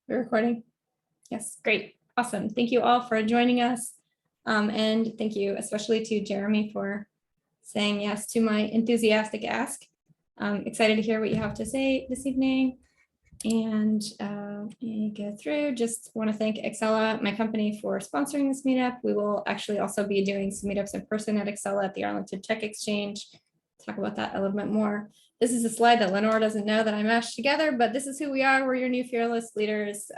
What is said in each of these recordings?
We're recording. Yes, great. Awesome. Thank you all for joining us. And thank you especially to Jeremy for saying yes to my enthusiastic ask. I'm excited to hear what you have to say this evening. And go through, just want to thank Excella, my company, for sponsoring this meetup. We will actually also be doing some meetups in person at Excella at the Arlington Tech Exchange. Talk about that a little bit more. This is a slide that Lenore doesn't know that I mashed together, but this is who we are. We're your new fearless leaders,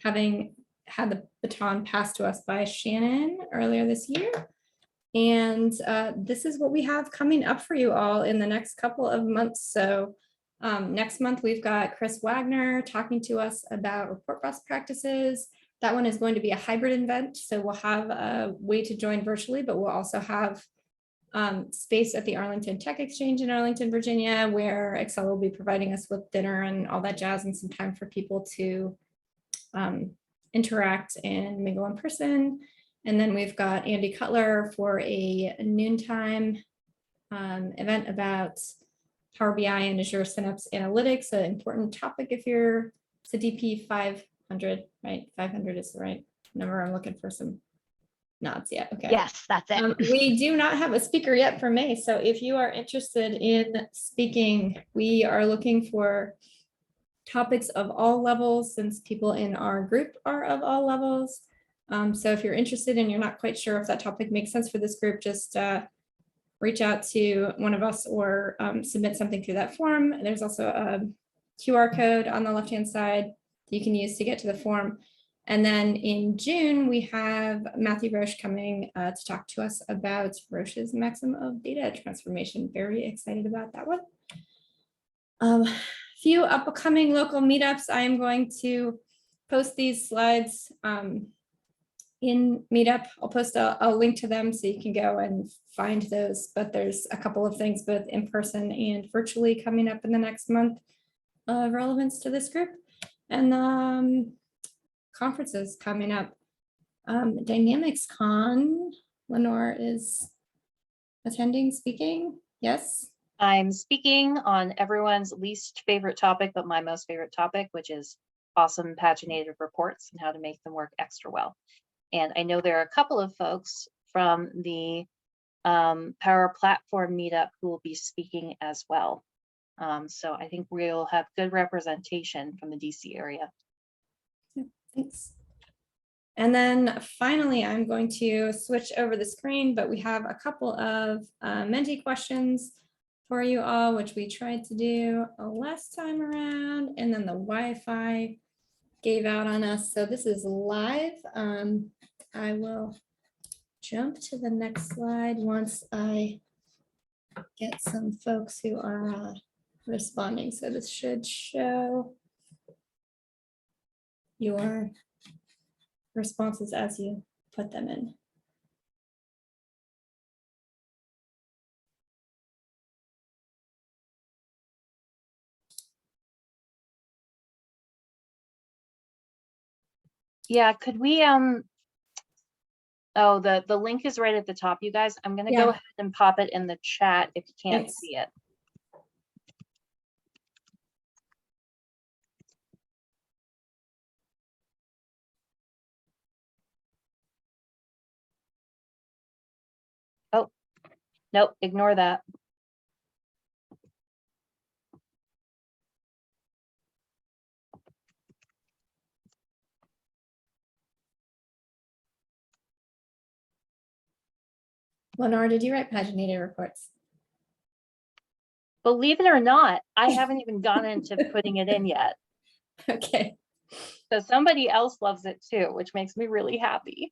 having had the baton passed to us by Shannon earlier this year. And this is what we have coming up for you all in the next couple of months. So next month, we've got Chris Wagner talking to us about report best practices. That one is going to be a hybrid event. So we'll have a way to join virtually, but we'll also have space at the Arlington Tech Exchange in Arlington, Virginia, where Excel will be providing us with dinner and all that jazz and some time for people to interact and mingle in person. And then we've got Andy Cutler for a noontime event about Power BI and Azure Synapse Analytics, an important topic if you're CDP 500, right? 500 is the right number. I'm looking for some nods. Yeah, okay. Yes, that's it. We do not have a speaker yet for May. So if you are interested in speaking, we are looking for topics of all levels since people in our group are of all levels. So if you're interested and you're not quite sure if that topic makes sense for this group, just reach out to one of us or submit something through that form. There's also a QR code on the left-hand side you can use to get to the form. And then in June, we have Matthew Roche coming to talk to us about Roche's maximum of data transformation. Very excited about that one. Few upcoming local meetups. I am going to post these slides in Meetup. I'll post a link to them so you can go and find those, but there's a couple of things both in person and virtually coming up in the next month of relevance to this group. And conferences coming up. Dynamics Con, Lenore is attending, speaking, yes? I'm speaking on everyone's least favorite topic, but my most favorite topic, which is awesome paginated reports and how to make them work extra well. And I know there are a couple of folks from the Power Platform meetup who will be speaking as well. So I think we'll have good representation from the DC area. Thanks. And then finally, I'm going to switch over the screen, but we have a couple of Menti questions for you all, which we tried to do last time around, and then the Wi-Fi gave out on us. So this is live. I will jump to the next slide once I get some folks who are responding. So this should show your responses as you put them in. Yeah, could we oh, the link is right at the top, you guys. I'm gonna go ahead and pop it in the chat if you can't see it. Oh, nope, ignore that. Lenore, did you write paginated reports? Believe it or not, I haven't even gone into putting it in yet. Okay. So somebody else loves it too, which makes me really happy.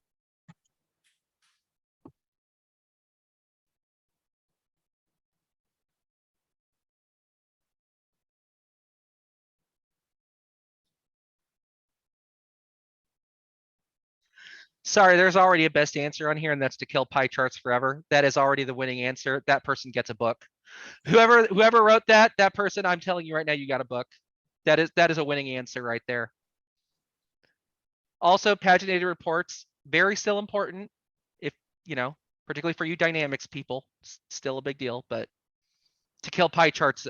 Sorry, there's already a best answer on here, and that's to kill pie charts forever. That is already the winning answer. That person gets a book. Whoever wrote that person, I'm telling you right now, you got a book. That is a winning answer right there. Also, paginated reports, very still important. If you know, particularly for you dynamics people, still a big deal. But to kill pie charts,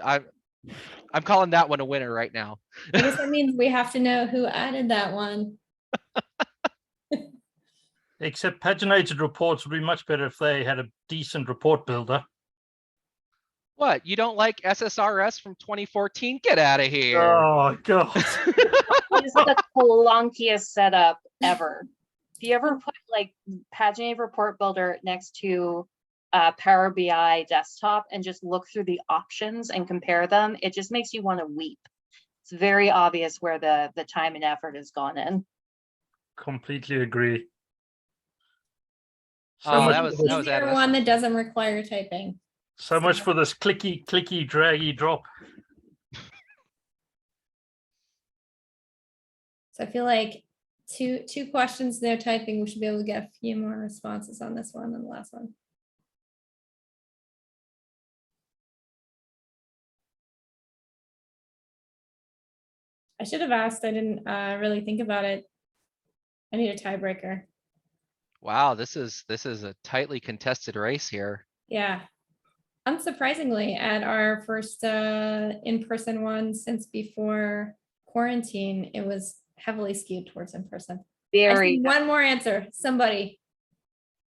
I'm calling that one a winner right now. I guess that means we have to know who added that one. Except paginated reports would be much better if they had a decent report builder. What? You don't like SSRS from 2014? Get out of here. Oh god. It is the clunkiest setup ever. If you ever put like paginated report builder next to Power BI desktop and just look through the options and compare them, it just makes you want to weep. It's very obvious where the time and effort has gone in. Completely agree. So Oh, much that for was this- that was Easier Adam. one that doesn't require typing. so much for this clicky, draggy drop. So I feel like two questions, no typing, we should be able to get a few more responses on this one than the last one. I should have asked, I didn't really think about it. I need a tiebreaker. Wow, this is a tightly contested race here. Yeah. Unsurprisingly, at our first in-person one since before quarantine, it was heavily skewed towards in-person. I Very see one more answer, somebody.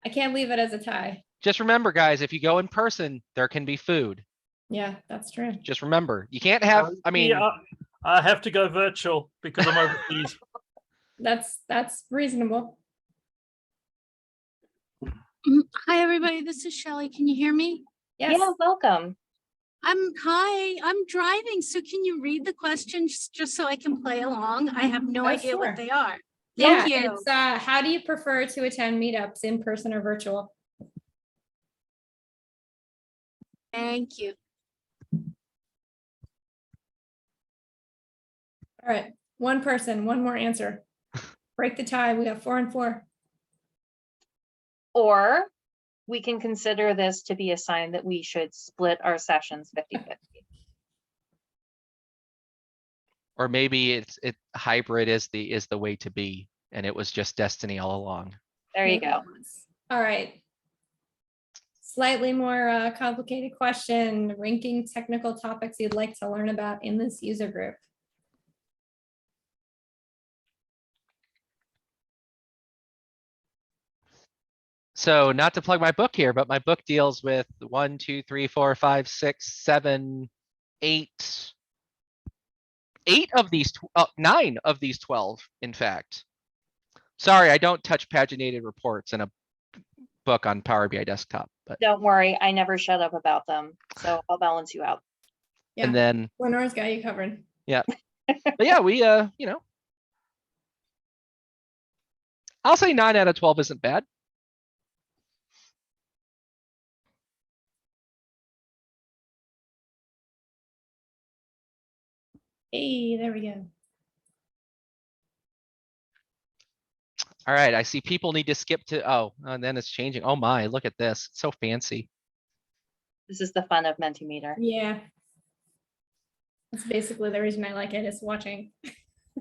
I can't leave it as a tie. Just remember, guys, if you go in person, there can be food. Yeah, that's true. Just remember, you can't have, I mean, Yeah, I have to go virtual because I'm overseas. That's reasonable. Hi, everybody. This is Shelley. Can you hear me? Yes. Yeah, welcome. I'm driving. So can you read the questions just so I can play along? I have no Oh, idea sure. what they are. Yeah, Thank you. it's how do you prefer to attend meetups, in person or virtual? Thank you. All right, one person, one more answer. Break the tie. We got 4 and 4. Or we can consider this to be a sign that we should split our sessions 50-50. or maybe hybrid is the way to be, and it was just destiny all along. There you go. All right. Slightly more complicated question, ranking technical topics you'd like to learn about in this user group. So not to plug my book here, but my book deals with 1, 2, 3, 4, 5, 6, 7, 8. 8 of these, 9 of these 12, in fact. Sorry, I don't touch paginated reports in a book on Power BI desktop, but, Don't worry, I never shut up about them, so I'll balance you out. Yeah, and then, Lenore's got you covered. but yeah, we, you know. I'll say 9 out of 12 isn't bad. Hey, there we go. All right, I see people need to skip to, oh, and then it's changing. Oh my, look at this. It's so fancy. This is the fun of Mentimeter. Yeah. That's basically the reason I like it, is watching.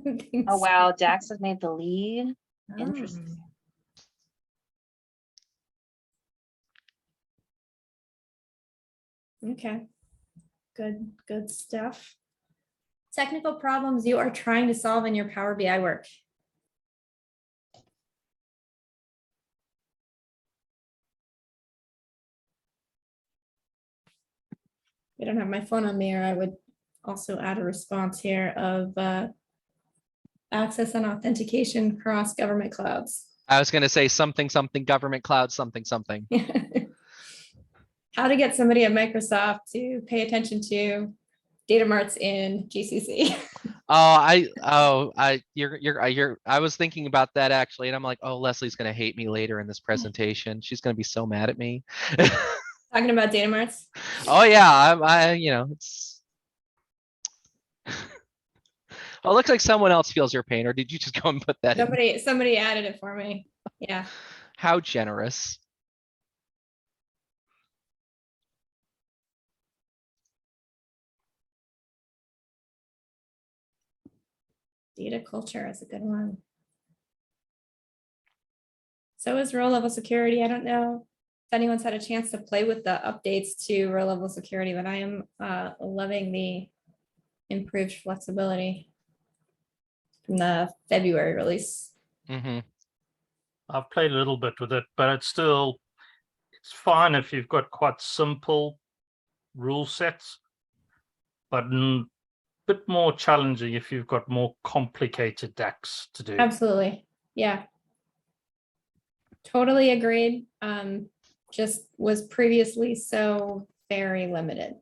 Oh wow, Dax has made the lead. Oh. Interesting. Okay. Good stuff. Technical problems you are trying to solve in your Power BI work. I don't have my phone on me, or I would also add a response here of access and authentication across government clouds. I was gonna say something, government cloud, something. How to get somebody at Microsoft to pay attention to data marts in GCC. I was thinking about that actually, and I'm like, oh, Leslie's gonna hate me later in this presentation. She's gonna be so mad at me. Talking about data marts. Oh yeah, you know, it's. Oh, it looks like someone else feels your pain, or did you just go and put that in? Somebody added it for me. Yeah. How generous. Data culture is a good one. So is row level security. I don't know if anyone's had a chance to play with the updates to row level security, but I am loving the improved flexibility from the February release. Mm-hmm. I've played a little bit with it, but it's fine if you've got quite simple rule sets, but a bit more challenging if you've got more complicated decks to do. Absolutely. Yeah. Totally agreed. Just was previously so very limited.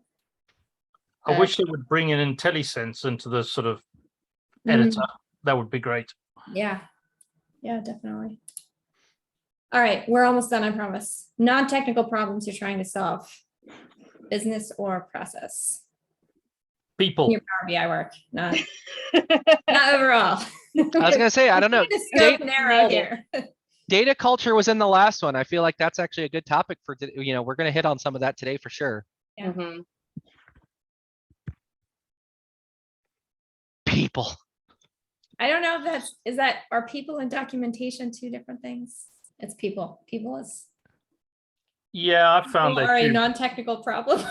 I wish they would bring in IntelliSense into the sort of Mm. editor. That would be great. Yeah. Yeah, definitely. All right, we're almost done, I promise. Non-technical problems you're trying to solve. Business or process. People. Your Power BI work, not overall. I was gonna say, I don't know. The scope narrow Nailed it. here. Data culture was in the last one. I feel like that's actually a good topic for, we're gonna hit on some of that today for sure. Yeah. Mhm. People. I don't know if are people and documentation two different things? It's people. People is Yeah, I found people that are a too. non-technical problem.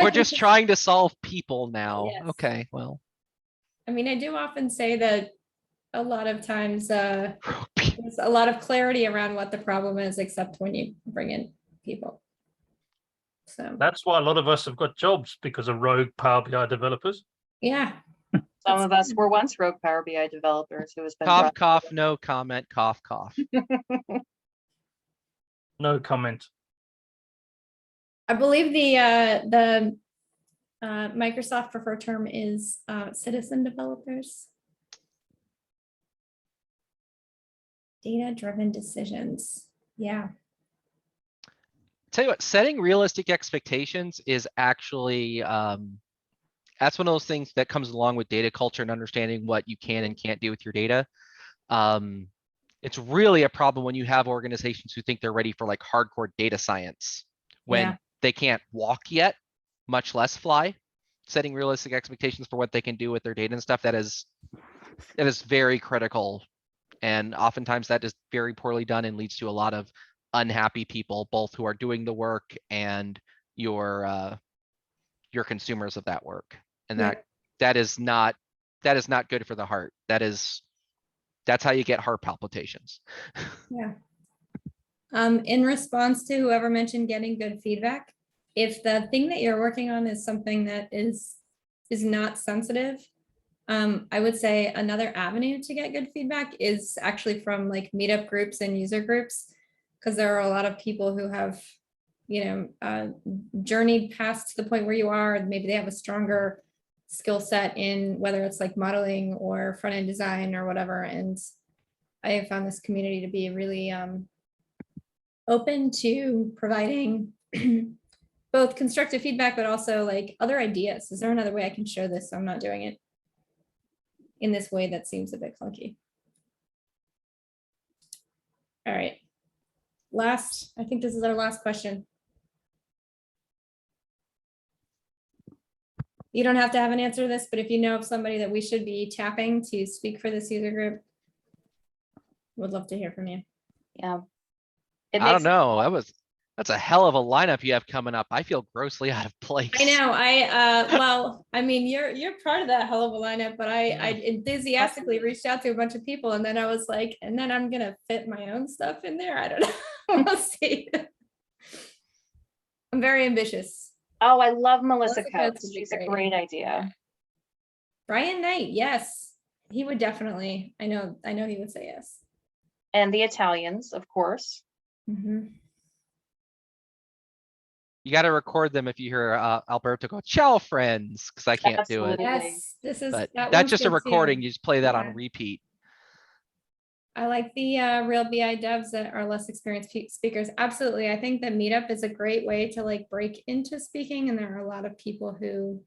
We're just trying to solve people now. Yes. Okay, well. I mean, I do often say that a lot of times there's a lot of clarity around what the problem is, except when you bring in people. So That's why a lot of us have got jobs, because of rogue Power BI developers. yeah, Some of us were once rogue Power BI developers who has been Cough, brought- cough, no comment, cough, cough. No comment. I believe the Microsoft preferred term is citizen developers. Data-driven decisions. Yeah. Tell you what, setting realistic expectations is actually, that's one of those things that comes along with data culture and understanding what you can and can't do with your data. It's really a problem when you have organizations who think they're ready for like hardcore data science when Yeah. they can't walk yet, much less fly. Setting realistic expectations for what they can do with their data and stuff, that is very critical. And oftentimes that is very poorly done and leads to a lot of unhappy people, both who are doing the work and your consumers of that work. And Yeah. that is not good for the heart. That's how you get heart palpitations. Yeah. In response to whoever mentioned getting good feedback, if the thing that you're working on is something that is not sensitive, I would say another avenue to get good feedback is actually from like meetup groups and user groups, because there are a lot of people who have, journeyed past to the point where you are. Maybe they have a stronger skill set in whether it's like modeling or front end design or whatever. And I have found this community to be really open to providing both constructive feedback, but also like other ideas. Is there another way I can show this so I'm not doing it in this way that seems a bit clunky? All right. I think this is our last question. You don't have to have an answer to this, but if you know of somebody that we should be tapping to speak for this user group, would love to hear from you. Yeah. It I makes don't know. That's a hell of a lineup you have coming up. I feel grossly out of place. I know. Well, I mean, you're part of that hell of a lineup, but I enthusiastically reached out to a bunch of people, and then I was like, and then I'm gonna fit my own stuff in there. I don't know. We'll see. I'm very ambitious. Oh, I love Melissa Melissa Coates Coates. would be She's a great. great idea. Brian Knight, yes, he would definitely. I know he would say yes. And the Italians, of course. Mhm. You got to record them if you hear Alberto go, ciao friends, because I can't do it. Absolutely. Yes, this is But that that's one's just a good too. recording. You just play that Yeah. on repeat. I like the real BI devs that are less experienced speakers. Absolutely. I think that Meetup is a great way to like break into speaking. And there are a lot of people who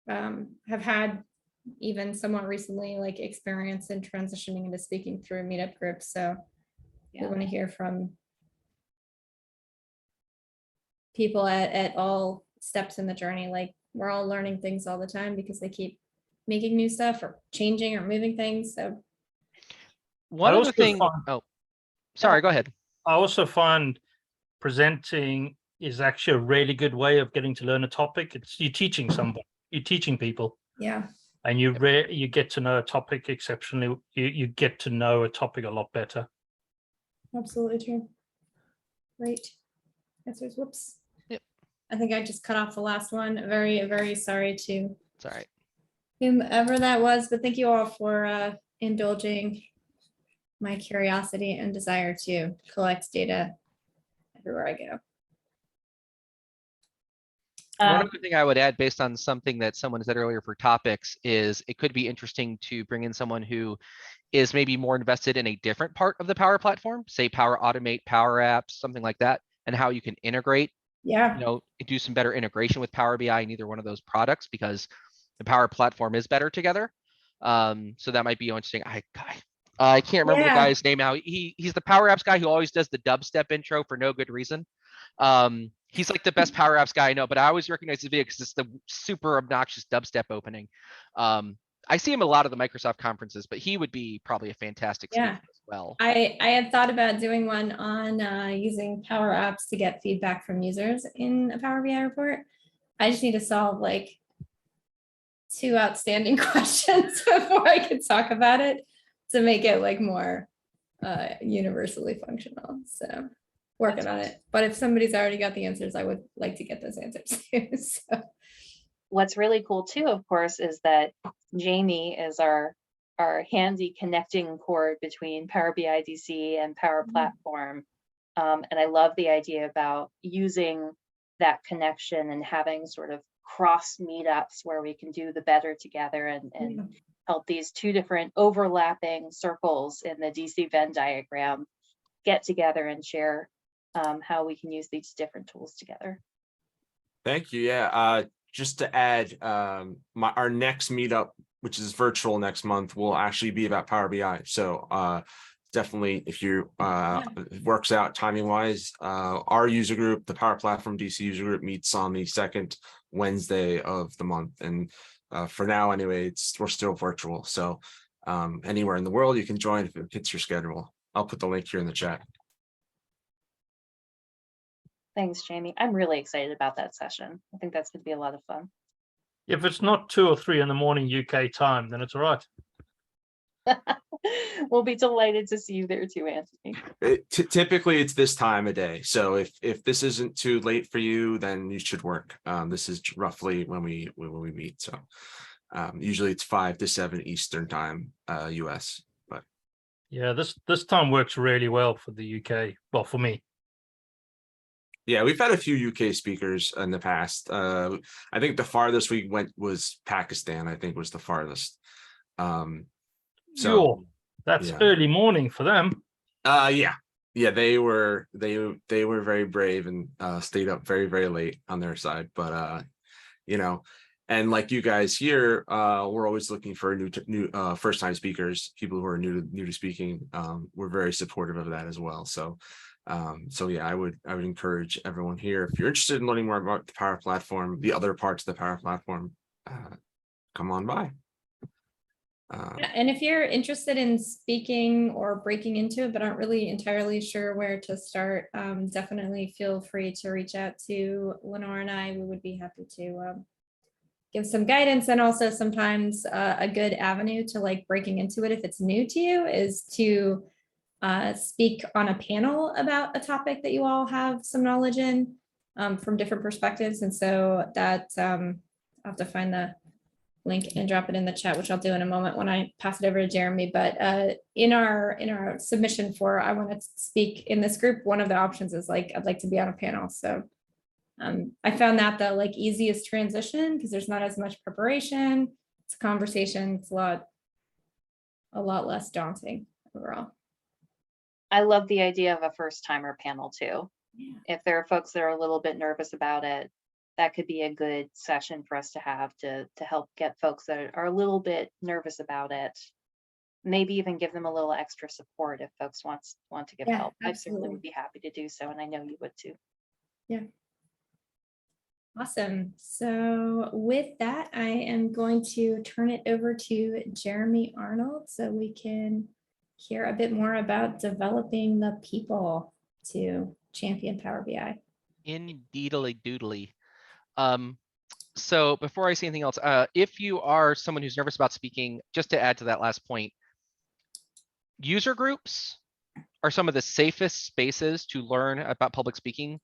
have had even somewhat recently like experience in transitioning into speaking through Meetup groups. So we Yeah. want to hear from people at all steps in the journey. Like we're all learning things all the time because they keep making new stuff or changing or moving things. So One other also thing. find- Oh, sorry, go ahead. I also find presenting is actually a really good way of getting to learn a topic. You're teaching somebody, you're teaching people. Yeah, And you get to know a topic exceptionally. You get to know a topic a lot better. absolutely true. Great. Answers, whoops. Yep. I think I just cut off the last one. Very, very sorry to It's all right. whomever that was, but thank you all for indulging my curiosity and desire to collect data everywhere I go. One Um, other thing I would add based on something that someone said earlier for topics is it could be interesting to bring in someone who is maybe more invested in a different part of the Power Platform, say Power Automate, Power Apps, something like that, and how you can integrate, Yeah, do some better integration with Power BI in either one of those products because the Power Platform is better together. So that might be interesting. I can't remember the Yeah. guy's name now. He's the Power Apps guy who always does the dubstep intro for no good reason. He's like the best Power Apps guy I know, but I always recognize his video because it's the super obnoxious dubstep opening. I see him a lot of the Microsoft conferences, but he would be probably a fantastic speaker Yeah. as well. I had thought about doing one on using Power Apps to get feedback from users in a Power BI report. I just need to solve like 2 outstanding questions before I could talk about it to make it like more universally functional. So working on it. But if somebody's already got the answers, I would like to get those answers too. So What's really cool too, of course, is that Jamie is our handy connecting cord between Power BI DC and Power Platform. And I love the idea about using that connection and having sort of cross meetups where we can do the better together and help these 2 different overlapping circles in the DC Venn diagram get together and share how we can use these different tools together. Thank you. Yeah. Just to add, our next meetup, which is virtual next month, will actually be about Power BI. So definitely, if you it works out timing wise, our user group, the Power Platform DC user group, meets on the 2nd Wednesday of the month. And for now, anyway, we're still virtual. So anywhere in the world you can join if it fits your schedule. I'll put the link here in the chat. Thanks, Jamie. I'm really excited about that session. I think that's going to be a lot of fun. If it's not 2 or 3 in the morning UK time, then it's all right. We'll be delighted to see you there too, Anthony. Typically it's this time of day. So if this isn't too late for you, then you should work. This is roughly when we meet. So usually it's 5 to 7 Eastern time, US. But Yeah, this time works really well for the UK. Well, for me. yeah, we've had a few UK speakers in the past. I think the farthest we went was Pakistan, I think was the farthest. So that's yeah. early morning for them. Yeah, they were very brave and stayed up very, very late on their side. But and like you guys here, we're always looking for new first time speakers, people who are new to speaking. We're very supportive of that as well. So yeah, I would encourage everyone here, if you're interested in learning more about the Power Platform, the other parts of the Power Platform, come on by. and if you're interested in speaking or breaking into it, but aren't really entirely sure where to start, definitely feel free to reach out to Lenore and I. We would be happy to give some guidance, and also sometimes a good avenue to like breaking into it if it's new to you is to speak on a panel about a topic that you all have some knowledge in from different perspectives. And so that I'll have to find the link and drop it in the chat, which I'll do in a moment when I pass it over to Jeremy. But in our submission for I want to speak in this group, one of the options is like I'd like to be on a panel. So I found that the like easiest transition because there's not as much preparation. It's a conversation. It's a lot less daunting overall. I love the idea of a first timer panel too. Yeah. If there are folks that are a little bit nervous about it, that could be a good session for us to have to help get folks that are a little bit nervous about it. Maybe even give them a little extra support if folks want to give help. I certainly would be happy to do so, and I know you would too. Yeah. Awesome. So with that, I am going to turn it over to Jeremy Arnold so we can hear a bit more about developing the people to champion Power BI. Indeedly doodly. So before I say anything else, if you are someone who's nervous about speaking, just to add to that last point, user groups are some of the safest spaces to learn about public speaking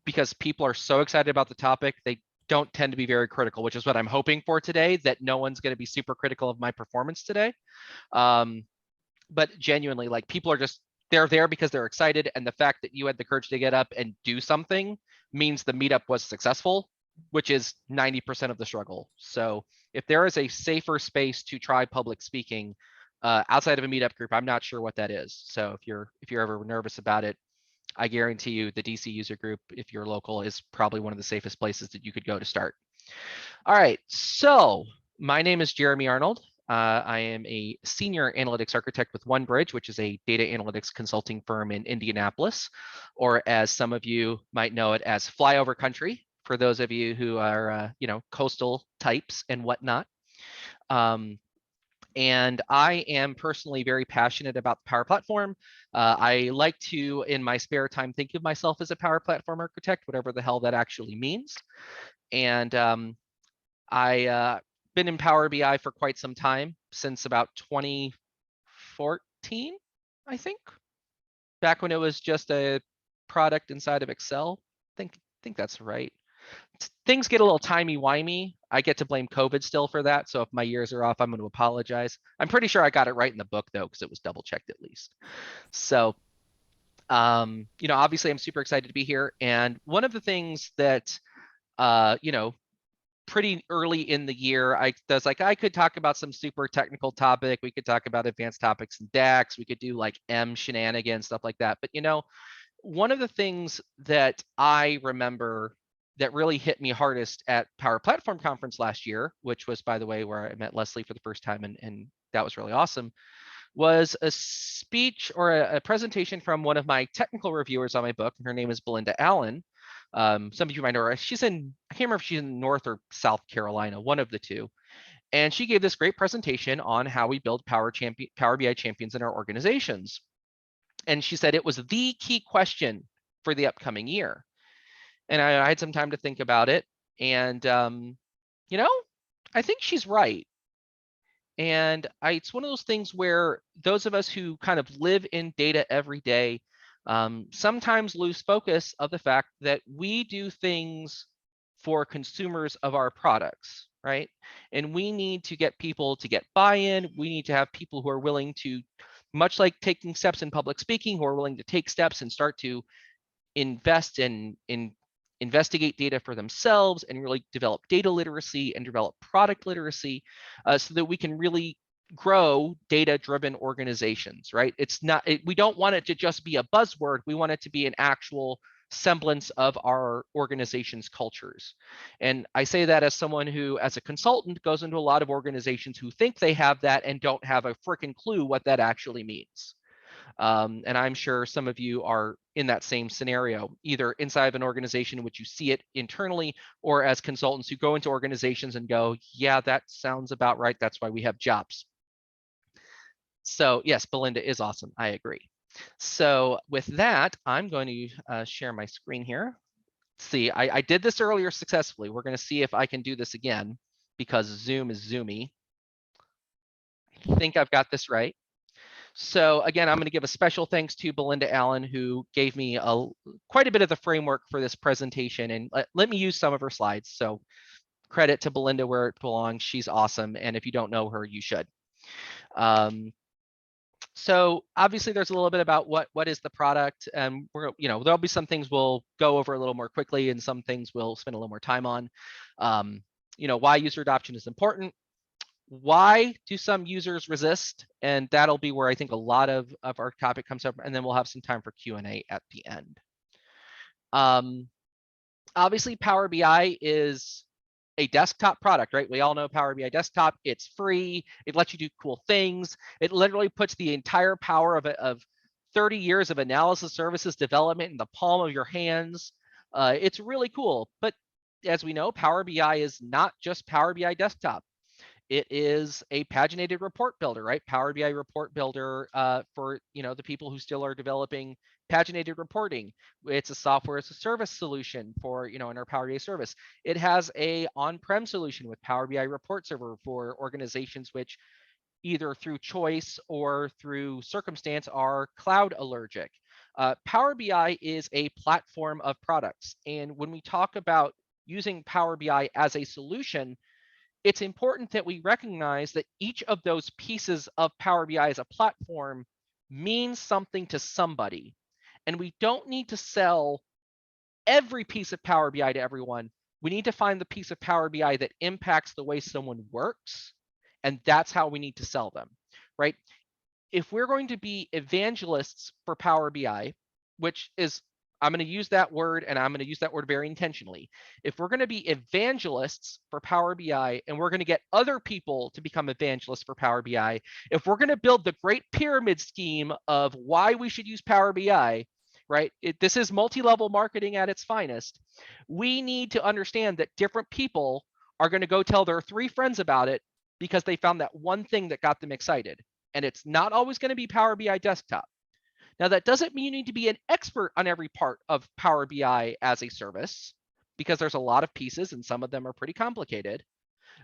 because people are so excited about the topic. They don't tend to be very critical, which is what I'm hoping for today, that no one's going to be super critical of my performance today. But genuinely, like, people are just, they're there because they're excited. And the fact that you had the courage to get up and do something means the meetup was successful, which is 90% of the struggle. So if there is a safer space to try public speaking outside of a meetup group, I'm not sure what that is. So if you're ever nervous about it, I guarantee you the DC user group, if you're local, is probably one of the safest places that you could go to start. All right, so my name is Jeremy Arnold. I am a senior analytics architect with Onebridge, which is a data analytics consulting firm in Indianapolis, or as some of you might know it as Flyover Country, for those of you who are, coastal types and whatnot. And I am personally very passionate about the Power Platform. I like to, in my spare time, think of myself as a Power Platform architect, whatever the hell that actually means. And I been in Power BI for quite some time, since about 2014, I think, back when it was just a product inside of Excel. I think that's right. Things get a little timey-wimey. I get to blame COVID still for that. So if my years are off, I'm going to apologize. I'm pretty sure I got it right in the book, though, because it was double checked at least. So, obviously I'm super excited to be here. And one of the things that, pretty early in the year, I could talk about some super technical topic. We could talk about advanced topics in DAX. We could do like M shenanigans, stuff like that. But, one of the things that I remember that really hit me hardest at Power Platform Conference last year, which was, by the way, where I met Leslie for the first time, and that was really awesome, was a speech or a presentation from one of my technical reviewers on my book. Her name is Belinda Allen. Some of you might know her. I can't remember if she's in North or South Carolina, one of the two. And she gave this great presentation on how we build Power BI champions in our organizations. And she said it was the key question for the upcoming year. And I had some time to think about it. And, I think she's right. And it's one of those things where those of us who kind of live in data every day sometimes lose focus of the fact that we do things for consumers of our products, right? And we need to get people to get buy-in. We need to have people who are willing to, much like taking steps in public speaking, who are willing to take steps and start to invest in investigate data for themselves and really develop data literacy and develop product literacy so that we can really grow data-driven organizations, right? We don't want it to just be a buzzword. We want it to be an actual semblance of our organization's cultures. And I say that as someone who, as a consultant, goes into a lot of organizations who think they have that and don't have a freaking clue what that actually means. And I'm sure some of you are in that same scenario, either inside of an organization in which you see it internally, or as consultants who go into organizations and go, yeah, that sounds about right. That's why we have jobs. So yes, Belinda is awesome. I agree. So with that, I'm going to share my screen here. See, I did this earlier successfully. We're going to see if I can do this again because Zoom is zoomy. I think I've got this right. So again, I'm going to give a special thanks to Belinda Allen, who gave me quite a bit of the framework for this presentation, and let me use some of her slides. So credit to Belinda where it belongs. She's awesome, and if you don't know her, you should. So obviously, there's a little bit about what is the product, and there'll be some things we'll go over a little more quickly, and some things we'll spend a little more time on. Why user adoption is important. Why do some users resist? And that'll be where I think a lot of our topic comes up, and then we'll have some time for Q&A at the end. Obviously, Power BI is a desktop product, right? We all know Power BI desktop. It's free. It lets you do cool things. It literally puts the entire power of 30 years of analysis services development in the palm of your hands. It's really cool. But as we know, Power BI is not just Power BI desktop. It is a paginated report builder, right? Power BI report builder for the people who still are developing paginated reporting. It's a software as a service solution for in our Power BI service. It has a on-prem solution with Power BI report server for organizations which either through choice or through circumstance are cloud allergic. Power BI is a platform of products, and when we talk about using Power BI as a solution, it's important that we recognize that each of those pieces of Power BI as a platform means something to somebody. And we don't need to sell every piece of Power BI to everyone. We need to find the piece of Power BI that impacts the way someone works. And that's how we need to sell them, right? If we're going to be evangelists for Power BI, which is, I'm going to use that word, and I'm going to use that word very intentionally. If we're going to be evangelists for Power BI, and we're going to get other people to become evangelists for Power BI, if we're going to build the great pyramid scheme of why we should use Power BI, right? This is multi-level marketing at its finest. We need to understand that different people are going to go tell their 3 friends about it because they found that one thing that got them excited. And it's not always going to be Power BI desktop. Now, that doesn't mean you need to be an expert on every part of Power BI as a service, because there's a lot of pieces and some of them are pretty complicated.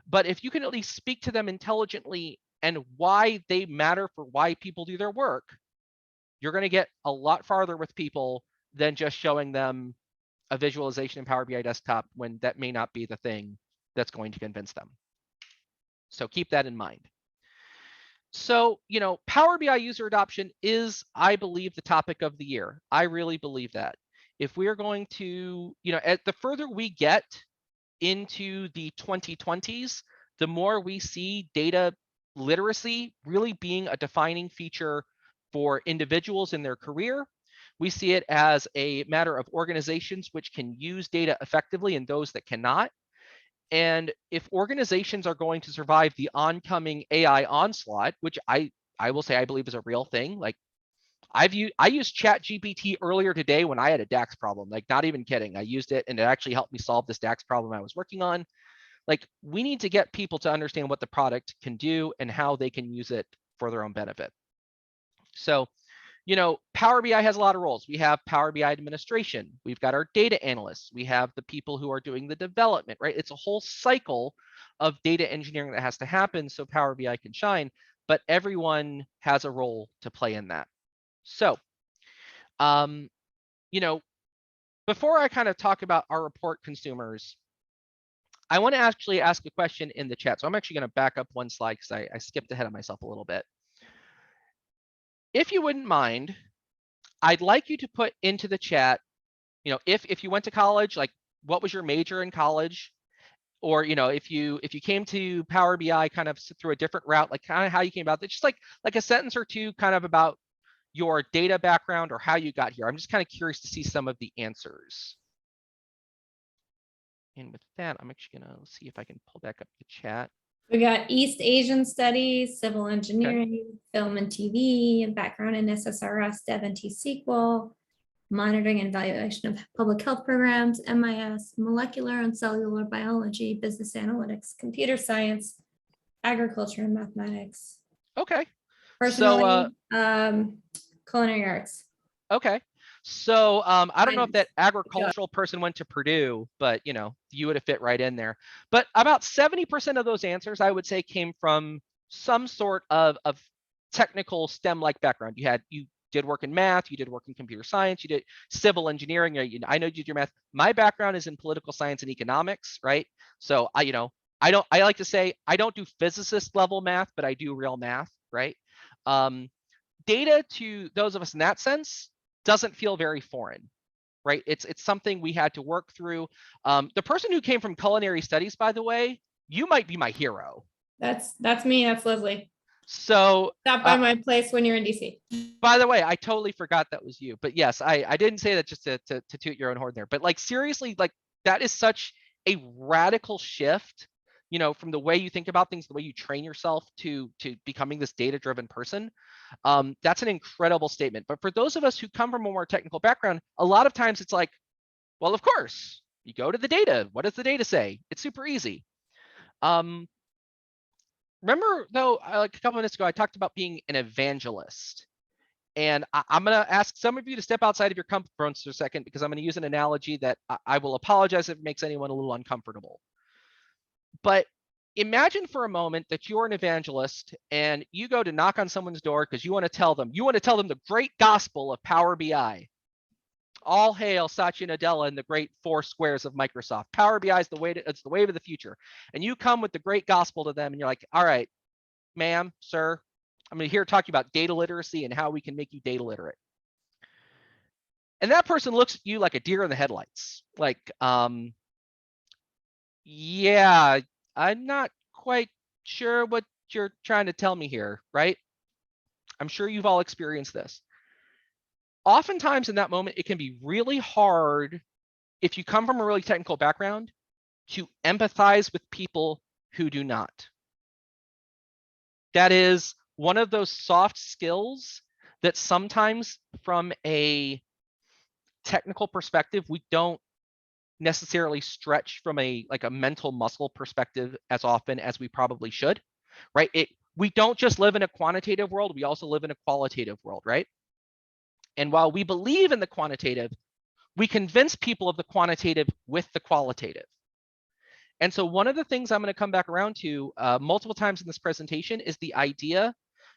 But if you can at least speak to them intelligently and why they matter for why people do their work, you're going to get a lot farther with people than just showing them a visualization in Power BI desktop when that may not be the thing that's going to convince them. So keep that in mind. So, Power BI user adoption is, I believe, the topic of the year. I really believe that. If we are going to, the further we get into the 2020s, the more we see data literacy really being a defining feature for individuals in their career. We see it as a matter of organizations which can use data effectively and those that cannot. And if organizations are going to survive the oncoming AI onslaught, which I will say I believe is a real thing, like I used ChatGPT earlier today when I had a DAX problem, like not even kidding. I used it and it actually helped me solve this DAX problem I was working on. Like, we need to get people to understand what the product can do and how they can use it for their own benefit. So, Power BI has a lot of roles. We have Power BI administration. We've got our data analysts. We have the people who are doing the development, right? It's a whole cycle of data engineering that has to happen so Power BI can shine, but everyone has a role to play in that. So, before I kind of talk about our report consumers, I want to actually ask a question in the chat. So I'm actually going to back up one slide because I skipped ahead of myself a little bit. If you wouldn't mind, I'd like you to put into the chat, if you went to college, like what was your major in college? Or, if you came to Power BI kind of through a different route, like kind of how you came about it, just like a sentence or two kind of about your data background or how you got here. I'm just kind of curious to see some of the answers. And with that, I'm actually going to see if I can pull back up the chat. We got East Asian Studies, Civil Engineering, Film and TV, background in SSRS, Dev and T-SQL, monitoring and evaluation of public health programs, MIS, molecular and cellular biology, business analytics, computer science, agriculture and mathematics. Okay. Personally, culinary arts. Okay. So I don't know if that agricultural person went to Purdue, but you would have fit right in there. But about 70% of those answers, I would say, came from some sort of technical STEM-like background. You did work in math, you did work in computer science, you did civil engineering. I know you did your math. My background is in political science and economics, right? So I like to say I don't do physicist level math, but I do real math, right? Data to those of us in that sense doesn't feel very foreign, right? It's something we had to work through. The person who came from culinary studies, by the way, you might be my hero. That's me. That's Leslie. So stop by my place when you're in DC. By the way, I totally forgot that was you. But yes, I didn't say that just to toot your own horn there. But like seriously, like that is such a radical shift, from the way you think about things, the way you train yourself to becoming this data-driven person. That's an incredible statement. But for those of us who come from a more technical background, a lot of times it's like, well, of course, you go to the data. What does the data say? It's super easy. remember though, like a couple minutes ago, I talked about being an evangelist. And I'm going to ask some of you to step outside of your comfort zones for a second, because I'm going to use an analogy that I will apologize if it makes anyone a little uncomfortable. But imagine for a moment that you're an evangelist and you go to knock on someone's door because you want to tell them the great gospel of Power BI. All hail Satya Nadella and the great four squares of Microsoft. Power BI is it's the wave of the future. And you come with the great gospel to them and you're like, all right, ma'am, sir, I'm going to hear talk about data literacy and how we can make you data literate. And that person looks at you like a deer in the headlights. Like, yeah, I'm not quite sure what you're trying to tell me here, right? I'm sure you've all experienced this. Oftentimes in that moment, it can be really hard, if you come from a really technical background, to empathize with people who do not. That is one of those soft skills that sometimes from a technical perspective, we don't necessarily stretch from a mental muscle perspective as often as we probably should, right? We don't just live in a quantitative world, we also live in a qualitative world, right? And while we believe in the quantitative, we convince people of the quantitative with the qualitative. And so one of the things I'm going to come back around to multiple times in this presentation is the idea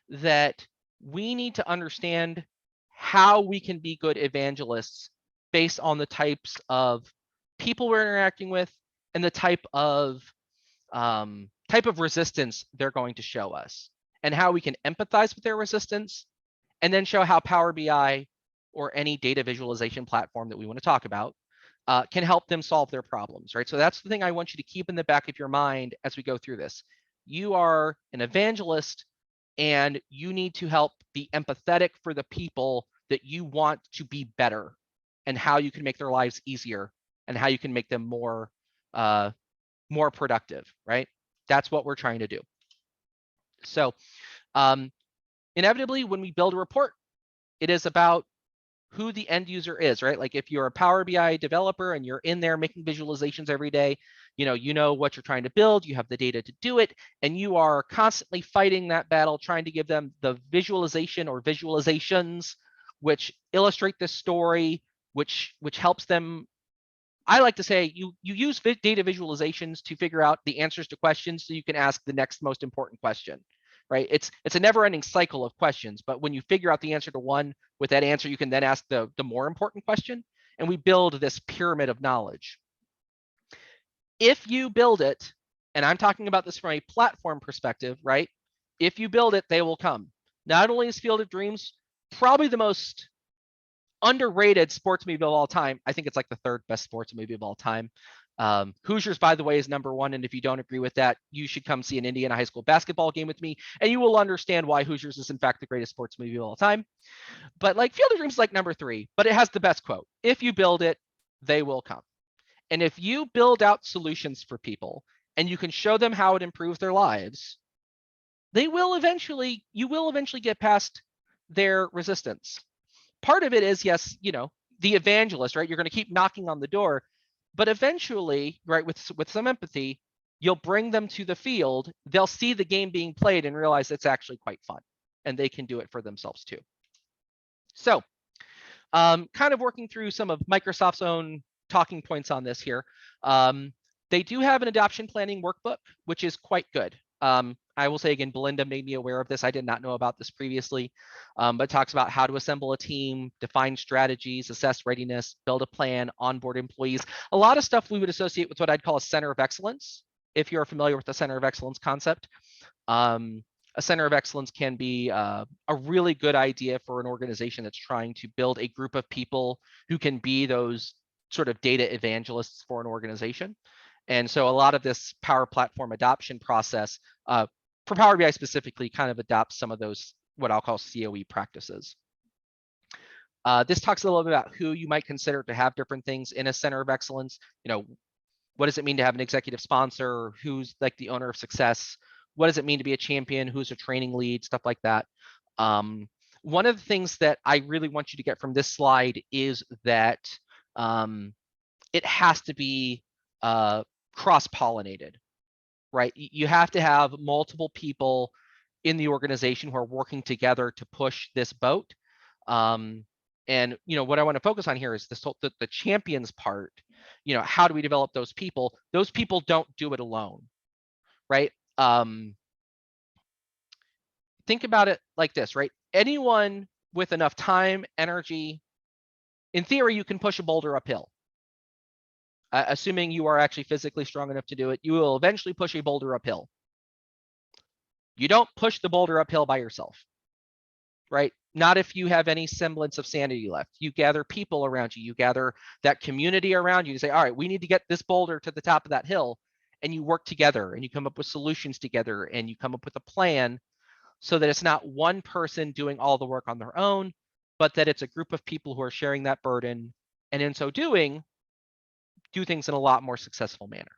that we need to understand how we can be good evangelists based on the types of people we're interacting with and the type of resistance they're going to show us, and how we can empathize with their resistance, and then show how Power BI or any data visualization platform that we want to talk about can help them solve their problems, right? So that's the thing I want you to keep in the back of your mind as we go through this. You are an evangelist and you need to help be empathetic for the people that you want to be better, and how you can make their lives easier and how you can make them more productive, right? That's what we're trying to do. So inevitably, when we build a report, it is about who the end user is, right? Like if you're a Power BI developer and you're in there making visualizations every day, you know what you're trying to build, you have the data to do it, and you are constantly fighting that battle, trying to give them the visualization or visualizations which illustrate this story, which helps them. I like to say you use data visualizations to figure out the answers to questions so you can ask the next most important question, right? It's a never-ending cycle of questions, but when you figure out the answer to one, with that answer, you can then ask the more important question, and we build this pyramid of knowledge. If you build it, and I'm talking about this from a platform perspective, right? If you build it, they will come. Not only is Field of Dreams probably the most underrated sports movie of all time, I think it's like the third best sports movie of all time. Hoosiers, by the way, is #1. And if you don't agree with that, you should come see an Indiana high school basketball game with me, and you will understand why Hoosiers is in fact the greatest sports movie of all time. But like Field of Dreams is like #3, but it has the best quote. If you build it, they will come. And if you build out solutions for people and you can show them how it improves their lives, you will eventually get past their resistance. Part of it is, yes, the evangelist, right? You're going to keep knocking on the door, but eventually, right, with some empathy, you'll bring them to the field. They'll see the game being played and realize it's actually quite fun, and they can do it for themselves too. So kind of working through some of Microsoft's own talking points on this here. They do have an adoption planning workbook, which is quite good. I will say again, Belinda made me aware of this. I did not know about this previously, but it talks about how to assemble a team, define strategies, assess readiness, build a plan, onboard employees. A lot of stuff we would associate with what I'd call a center of excellence, if you're familiar with the center of excellence concept. A center of excellence can be a really good idea for an organization that's trying to build a group of people who can be those sort of data evangelists for an organization. And so a lot of this Power Platform adoption process for Power BI specifically kind of adopts some of those, what I'll call COE practices. This talks a little bit about who you might consider to have different things in a center of excellence. What does it mean to have an executive sponsor? Who's like the owner of success? What does it mean to be a champion? Who's a training lead? Stuff like that. One of the things that I really want you to get from this slide is that it has to be cross-pollinated. right? You have to have multiple people in the organization who are working together to push this boat. And what I want to focus on here is this whole, the champions part. How do we develop those people? Those people don't do it alone, right? Think about it like this, right? Anyone with enough time, energy, in theory, you can push a boulder uphill. Assuming you are actually physically strong enough to do it, you will eventually push a boulder uphill. You don't push the boulder uphill by yourself, right? Not if you have any semblance of sanity left. You gather people around you. You gather that community around you. You say, all right, we need to get this boulder to the top of that hill. And you work together and you come up with solutions together and you come up with a plan so that it's not one person doing all the work on their own, but that it's a group of people who are sharing that burden. And in so doing, do things in a lot more successful manner.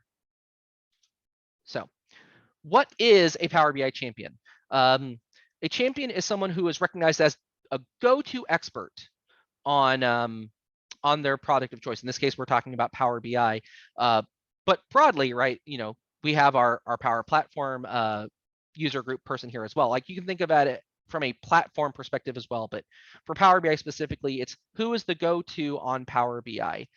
So what is a Power BI champion? A champion is someone who is recognized as a go-to expert on their product of choice. In this case, we're talking about Power BI, but broadly, right? We have our Power Platform user group person here as well. Like you can think about it from a platform perspective as well, but for Power BI specifically, it's who is the go-to on Power BI,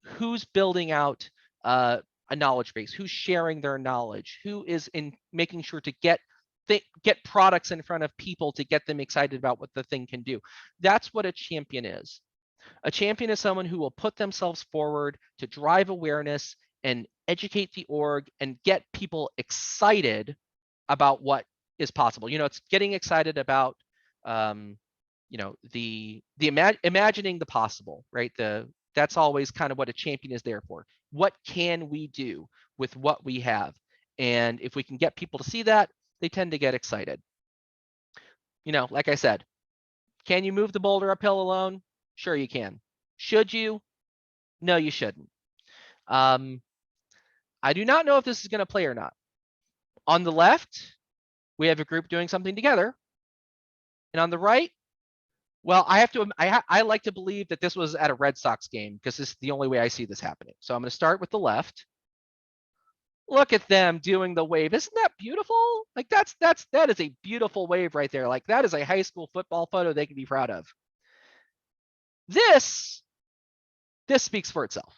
who's building out a knowledge base, who's sharing their knowledge, who is in making sure to get products in front of people to get them excited about what the thing can do. That's what a champion is. A champion is someone who will put themselves forward to drive awareness and educate the org and get people excited about what is possible. It's getting excited about, imagining the possible, right? That's always kind of what a champion is there for. What can we do with what we have? And if we can get people to see that, they tend to get excited. Like I said, can you move the boulder uphill alone? Sure you can. Should you? No, you shouldn't. I do not know if this is going to play or not. On the left, we have a group doing something together. And on the right, well, I like to believe that this was at a Red Sox game because this is the only way I see this happening. So I'm going to start with the left. Look at them doing the wave. Isn't that beautiful? Like that is a beautiful wave right there. Like that is a high school football photo they can be proud of. This speaks for itself.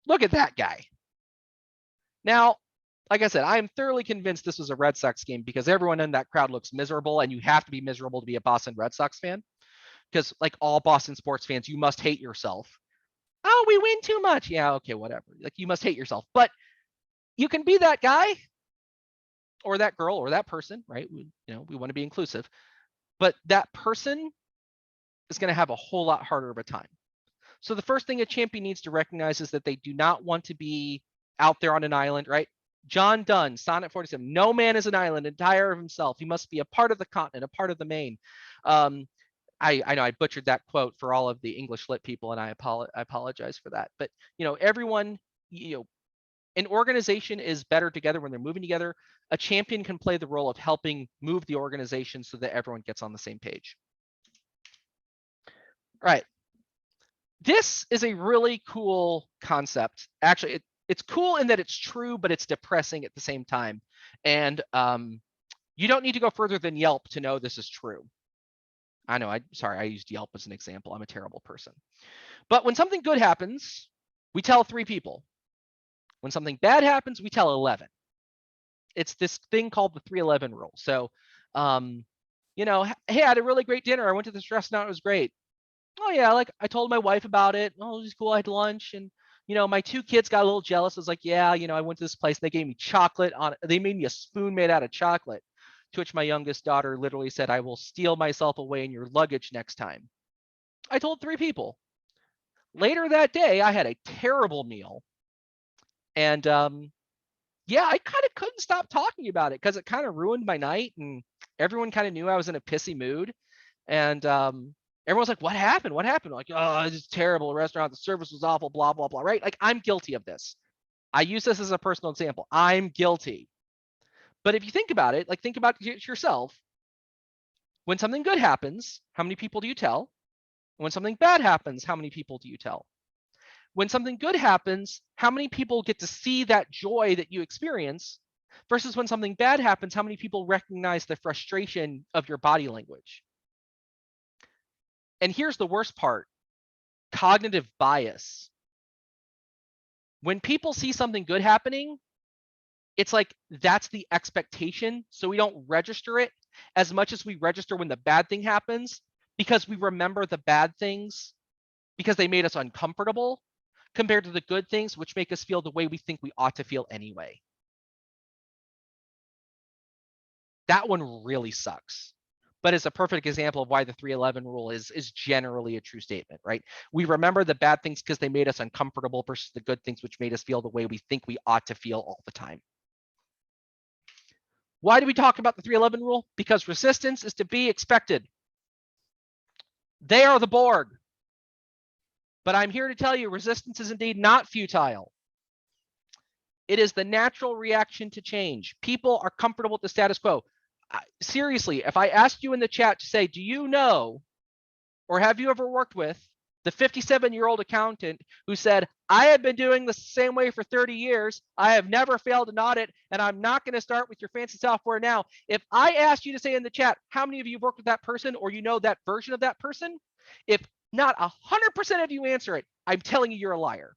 Look at that guy. Now, like I said, I am thoroughly convinced this was a Red Sox game because everyone in that crowd looks miserable, and you have to be miserable to be a Boston Red Sox fan. Because like all Boston sports fans, you must hate yourself. Oh, we win too much. Yeah, okay, whatever. Like you must hate yourself. But you can be that guy or that girl or that person, right? We want to be inclusive. But that person is going to have a whole lot harder of a time. So the first thing a champion needs to recognize is that they do not want to be out there on an island, right? John Donne, Sonnet 47, no man is an island, entire of himself. He must be a part of the continent, a part of the main. I know I butchered that quote for all of the English lit people, and I apologize for that. But everyone, an organization is better together when they're moving together. A champion can play the role of helping move the organization so that everyone gets on the same page. All right. This is a really cool concept. Actually, it's cool in that it's true, but it's depressing at the same time. And you don't need to go further than Yelp to know this is true. I know, sorry, I used Yelp as an example. I'm a terrible person. But when something good happens, we tell 3 people. When something bad happens, we tell 11. It's this thing called the 3-11 rule. So, hey, I had a really great dinner. I went to this restaurant. It was great. Oh yeah, like I told my wife about it. Oh, it was cool. I had lunch, and my 2 kids got a little jealous. I was like, yeah, I went to this place and they gave me chocolate on it. They made me a spoon made out of chocolate. To which my youngest daughter literally said, I will steal myself away in your luggage next time. I told 3 people. Later that day, I had a terrible meal. And yeah, I kind of couldn't stop talking about it because it kind of ruined my night. And everyone kind of knew I was in a pissy mood. And everyone's like, what happened? What happened? Like, oh, it's just terrible. Restaurant, the service was awful, blah, blah, blah, right? Like, I'm guilty of this. I use this as a personal example. I'm guilty. But if you think about it, like think about it yourself. When something good happens, how many people do you tell? When something bad happens, how many people do you tell? When something good happens, how many people get to see that joy that you experience? versus when something bad happens, how many people recognize the frustration of your body language? And here's the worst part, cognitive bias. When people see something good happening, it's like that's the expectation. So we don't register it as much as we register when the bad thing happens, because we remember the bad things because they made us uncomfortable compared to the good things, which make us feel the way we think we ought to feel anyway. That one really sucks, but it's a perfect example of why the 311 rule is generally a true statement, right? We remember the bad things because they made us uncomfortable versus the good things, which made us feel the way we think we ought to feel all the time. Why do we talk about the 311 rule? Because resistance is to be expected. They are the Borg. But I'm here to tell you, resistance is indeed not futile. It is the natural reaction to change. People are comfortable with the status quo. Seriously, if I asked you in the chat to say, do you know, or have you ever worked with the 57-year-old accountant who said, I have been doing this the same way for 30 years. I have never failed an audit, and I'm not going to start with your fancy software now. If I asked you to say in the chat, how many of you have worked with that person, or you know that version of that person? If not 100% of you answer it, I'm telling you, you're a liar.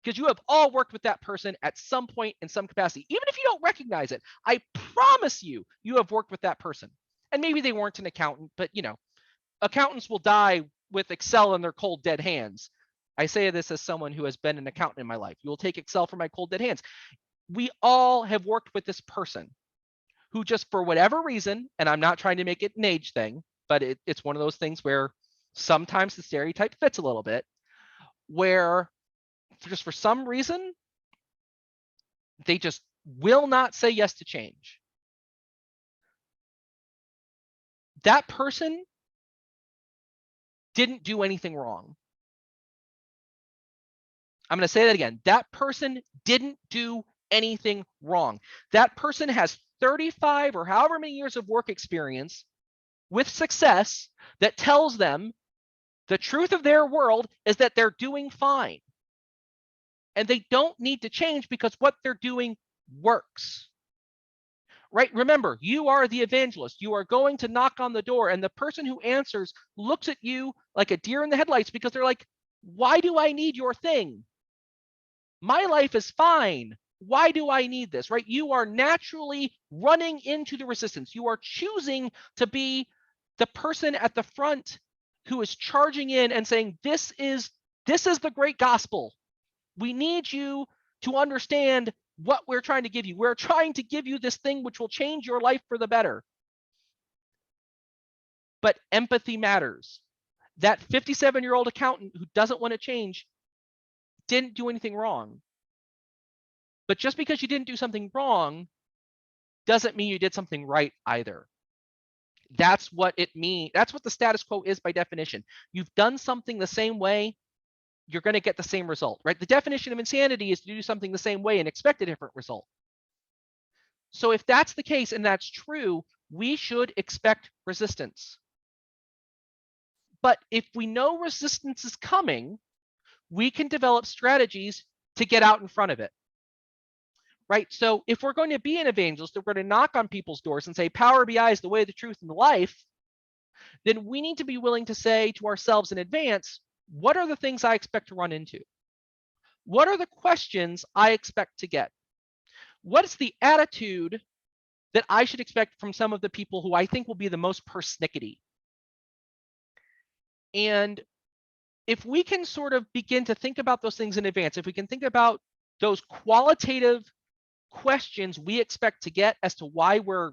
Because you have all worked with that person at some point in some capacity. Even if you don't recognize it, I promise you, you have worked with that person. And maybe they weren't an accountant, but you know, accountants will die with Excel in their cold, dead hands. I say this as someone who has been an accountant in my life. You will take Excel from my cold, dead hands. We all have worked with this person who just for whatever reason, and I'm not trying to make it an age thing, but it's one of those things where sometimes the stereotype fits a little bit, where just for some reason, they just will not say yes to change. That person didn't do anything wrong. I'm going to say that again. That person didn't do anything wrong. That person has 35 or however many years of work experience with success that tells them the truth of their world is that they're doing fine. And they don't need to change because what they're doing works. Right? Remember, you are the evangelist. You are going to knock on the door, and the person who answers looks at you like a deer in the headlights because they're like, why do I need your thing? My life is fine. Why do I need this? Right? You are naturally running into the resistance. You are choosing to be the person at the front who is charging in and saying, this is the great gospel. We need you to understand what we're trying to give you. We're trying to give you this thing which will change your life for the better. But empathy matters. That 57-year-old accountant who doesn't want to change didn't do anything wrong. But just because you didn't do something wrong doesn't mean you did something right either. That's what it means. That's what the status quo is by definition. You've done something the same way, you're going to get the same result, right? The definition of insanity is to do something the same way and expect a different result. So if that's the case and that's true, we should expect resistance. But if we know resistance is coming, we can develop strategies to get out in front of it. Right? So if we're going to be an evangelist, if we're going to knock on people's doors and say, Power BI is the way, the truth, and the life, then we need to be willing to say to ourselves in advance, what are the things I expect to run into? What are the questions I expect to get? What's the attitude that I should expect from some of the people who I think will be the most persnickety? And if we can sort of begin to think about those things in advance, if we can think about those qualitative questions we expect to get as to why we're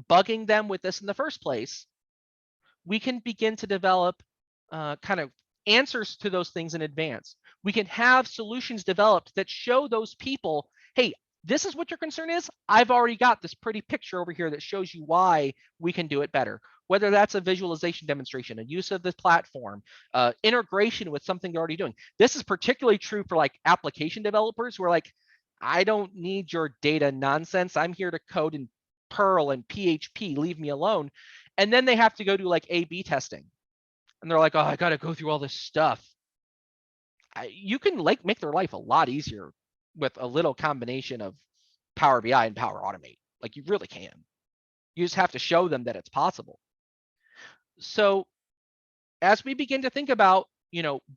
bugging them with this in the first place, we can begin to develop kind of answers to those things in advance. We can have solutions developed that show those people, hey, this is what your concern is. I've already got this pretty picture over here that shows you why we can do it better. Whether that's a visualization demonstration, a use of the platform, integration with something they're already doing. This is particularly true for like application developers who are like, I don't need your data nonsense. I'm here to code in Perl and PHP, leave me alone. And then they have to go do like A/B testing. And they're like, oh, I got to go through all this stuff. You can like make their life a lot easier with a little combination of Power BI and Power Automate. Like you really can. You just have to show them that it's possible. So as we begin to think about,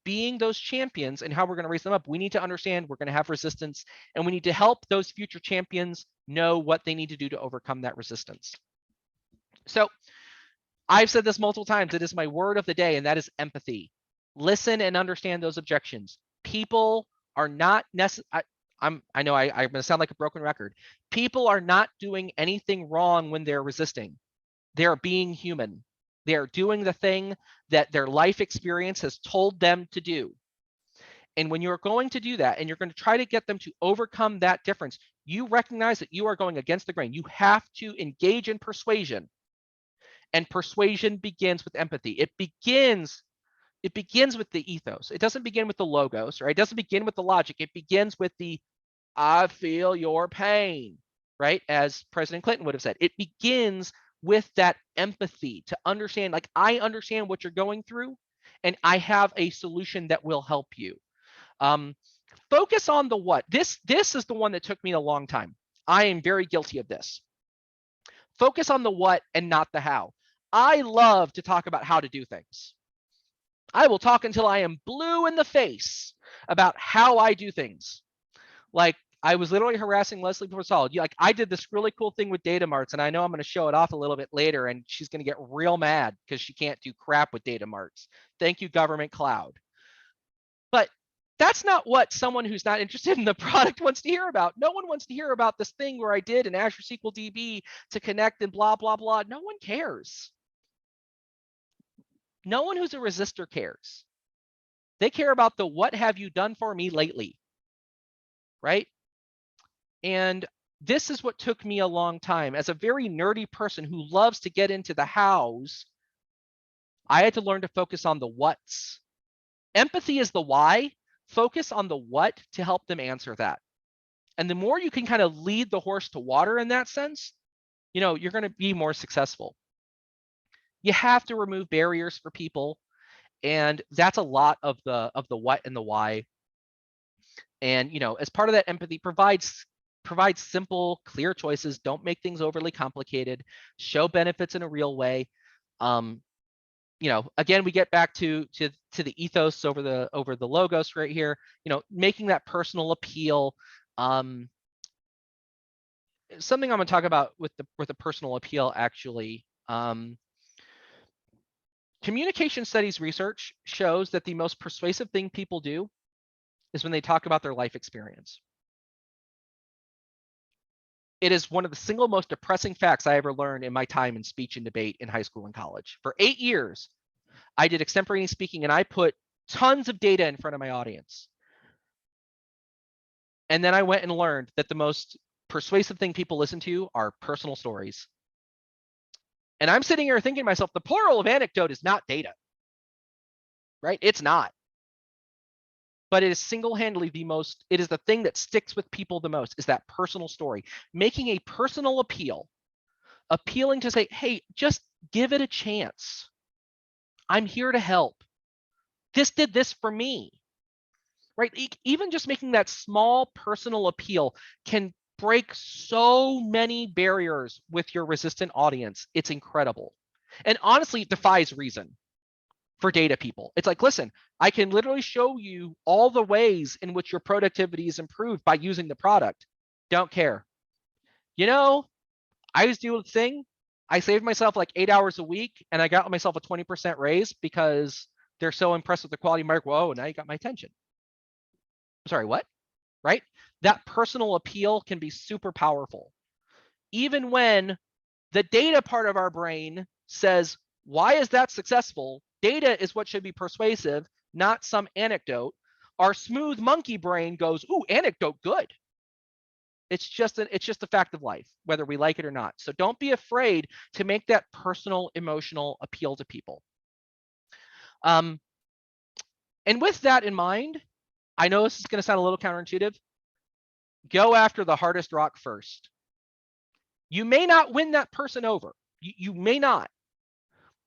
being those champions and how we're going to raise them up, we need to understand we're going to have resistance, and we need to help those future champions know what they need to do to overcome that resistance. So I've said this multiple times. It is my word of the day, and that is empathy. Listen and understand those objections. People are not necessarily, I know I'm going to sound like a broken record. People are not doing anything wrong when they're resisting. They're being human. They're doing the thing that their life experience has told them to do. And when you're going to do that and you're going to try to get them to overcome that difference, you recognize that you are going against the grain. You have to engage in persuasion. And persuasion begins with empathy. It begins with the ethos. It doesn't begin with the logos, right? It doesn't begin with the logic. It begins with the I feel your pain, right? As President Clinton would have said. It begins with that empathy to understand, like, I understand what you're going through and I have a solution that will help you. Focus on the what. This is the one that took me a long time. I am very guilty of this. Focus on the what and not the how. I love to talk about how to do things. I will talk until I am blue in the face about how I do things. Like, I was literally harassing Leslie before solid. Like, I did this really cool thing with data marts, and I know I'm going to show it off a little bit later, and she's going to get real mad because she can't do crap with data marts. Thank you, government cloud. But that's not what someone who's not interested in the product wants to hear about. No one wants to hear about this thing where I did an Azure SQL DB to connect and blah, blah, blah. No one cares. No one who's a resistor cares. They care about the what have you done for me lately, right? And this is what took me a long time. As a very nerdy person who loves to get into the hows, I had to learn to focus on the whats. Empathy is the why. Focus on the what to help them answer that. And the more you can kind of lead the horse to water in that sense, you're going to be more successful. You have to remove barriers for people. And that's a lot of the what and the why. And, as part of that, empathy provides simple, clear choices. Don't make things overly complicated. Show benefits in a real way. Again, we get back to the ethos over the logos right here. Making that personal appeal. Something I'm going to talk about with the personal appeal, actually. Communication studies research shows that the most persuasive thing people do is when they talk about their life experience. It is one of the single most depressing facts I ever learned in my time in speech and debate in high school and college. For 8 years, I did extemporaneous speaking, and I put tons of data in front of my audience. And then I went and learned that the most persuasive thing people listen to are personal stories. And I'm sitting here thinking to myself, the plural of anecdote is not data, right? It's not. But it is single-handedly it is the thing that sticks with people the most, is that personal story. Making a personal appeal, appealing to say, hey, just give it a chance. I'm here to help. This did this for me, right? Even just making that small personal appeal can break so many barriers with your resistant audience. It's incredible. And honestly, it defies reason for data people. It's like, listen, I can literally show you all the ways in which your productivity is improved by using the product. Don't care. I was doing a thing. I saved myself like 8 hours a week, and I got myself a 20% raise because they're so impressed with the quality. Mark, whoa, now you got my attention. I'm sorry, what? Right? That personal appeal can be super powerful. Even when the data part of our brain says, why is that successful? Data is what should be persuasive, not some anecdote. Our smooth monkey brain goes, ooh, anecdote, good. It's just a fact of life, whether we like it or not. So don't be afraid to make that personal, emotional appeal to people. And with that in mind, I know this is going to sound a little counterintuitive. Go after the hardest rock first. You may not win that person over. You may not.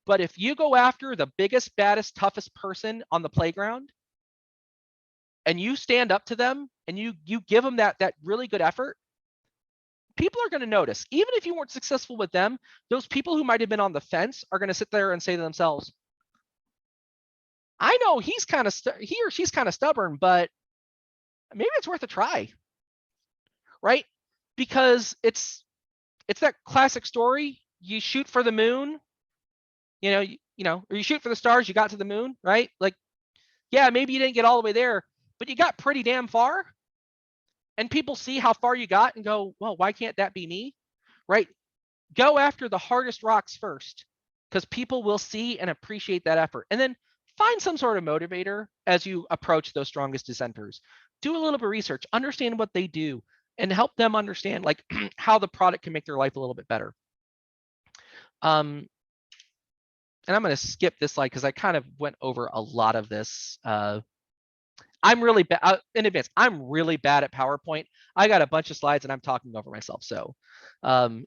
But if you go after the biggest, baddest, toughest person on the playground, and you stand up to them and you give them that really good effort, people are going to notice. Even if you weren't successful with them, those people who might have been on the fence are going to sit there and say to themselves, I know he's kind of, he or she's kind of stubborn, but maybe it's worth a try, right? Because it's that classic story. You shoot for the moon, or you shoot for the stars, you got to the moon, right? Like, yeah, maybe you didn't get all the way there, but you got pretty damn far. And people see how far you got and go, well, why can't that be me, right? Go after the hardest rocks first, because people will see and appreciate that effort. And then find some sort of motivator as you approach those strongest dissenters. Do a little bit of research, understand what they do, and help them understand like how the product can make their life a little bit better. And I'm going to skip this slide because I kind of went over a lot of this. I'm really bad in advance. I'm really bad at PowerPoint. I got a bunch of slides and I'm talking over myself. So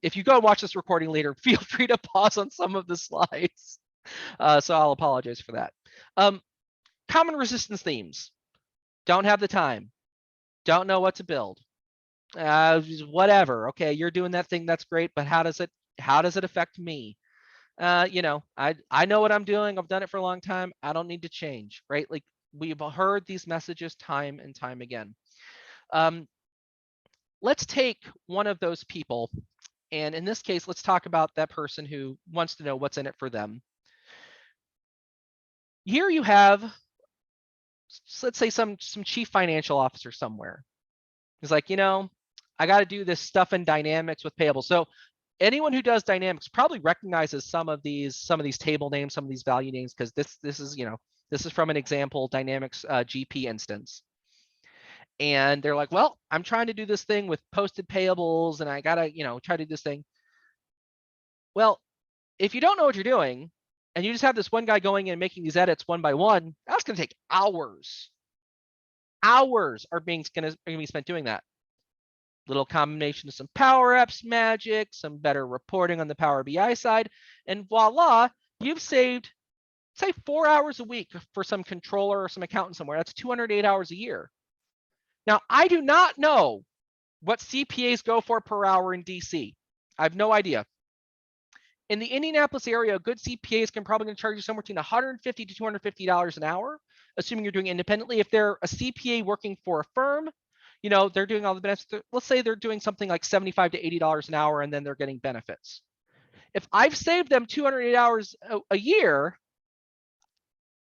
if you go and watch this recording later, feel free to pause on some of the slides. So I'll apologize for that. Common resistance themes. Don't have the time. Don't know what to build. Whatever. Okay, you're doing that thing. That's great. But how does it affect me? I know what I'm doing. I've done it for a long time. I don't need to change, right? Like we've heard these messages time and time again. Let's take one of those people. And in this case, let's talk about that person who wants to know what's in it for them. Here you have, let's say some chief financial officer somewhere. He's like, I got to do this stuff in Dynamics with payables. So anyone who does Dynamics probably recognizes some of these table names, some of these value names, because this is from an example Dynamics GP instance. And they're like, well, I'm trying to do this thing with posted payables, and I gotta, try to do this thing. Well, if you don't know what you're doing, and you just have this one guy going in and making these edits one by one, that's gonna take hours. Hours are going to be spent doing that. Little combination of some Power Apps magic, some better reporting on the Power BI side, and voila, you've saved, say, 4 hours a week for some controller or some accountant somewhere. That's 208 hours a year. Now, I do not know what CPAs go for per hour in DC. I have no idea. In the Indianapolis area, good CPAs can probably charge you somewhere between $150 to $250 an hour, assuming you're doing it independently. If they're a CPA working for a firm, they're doing all the benefits. Let's say they're doing something like $75 to $80 an hour, and then they're getting benefits. If I've saved them 208 hours a year,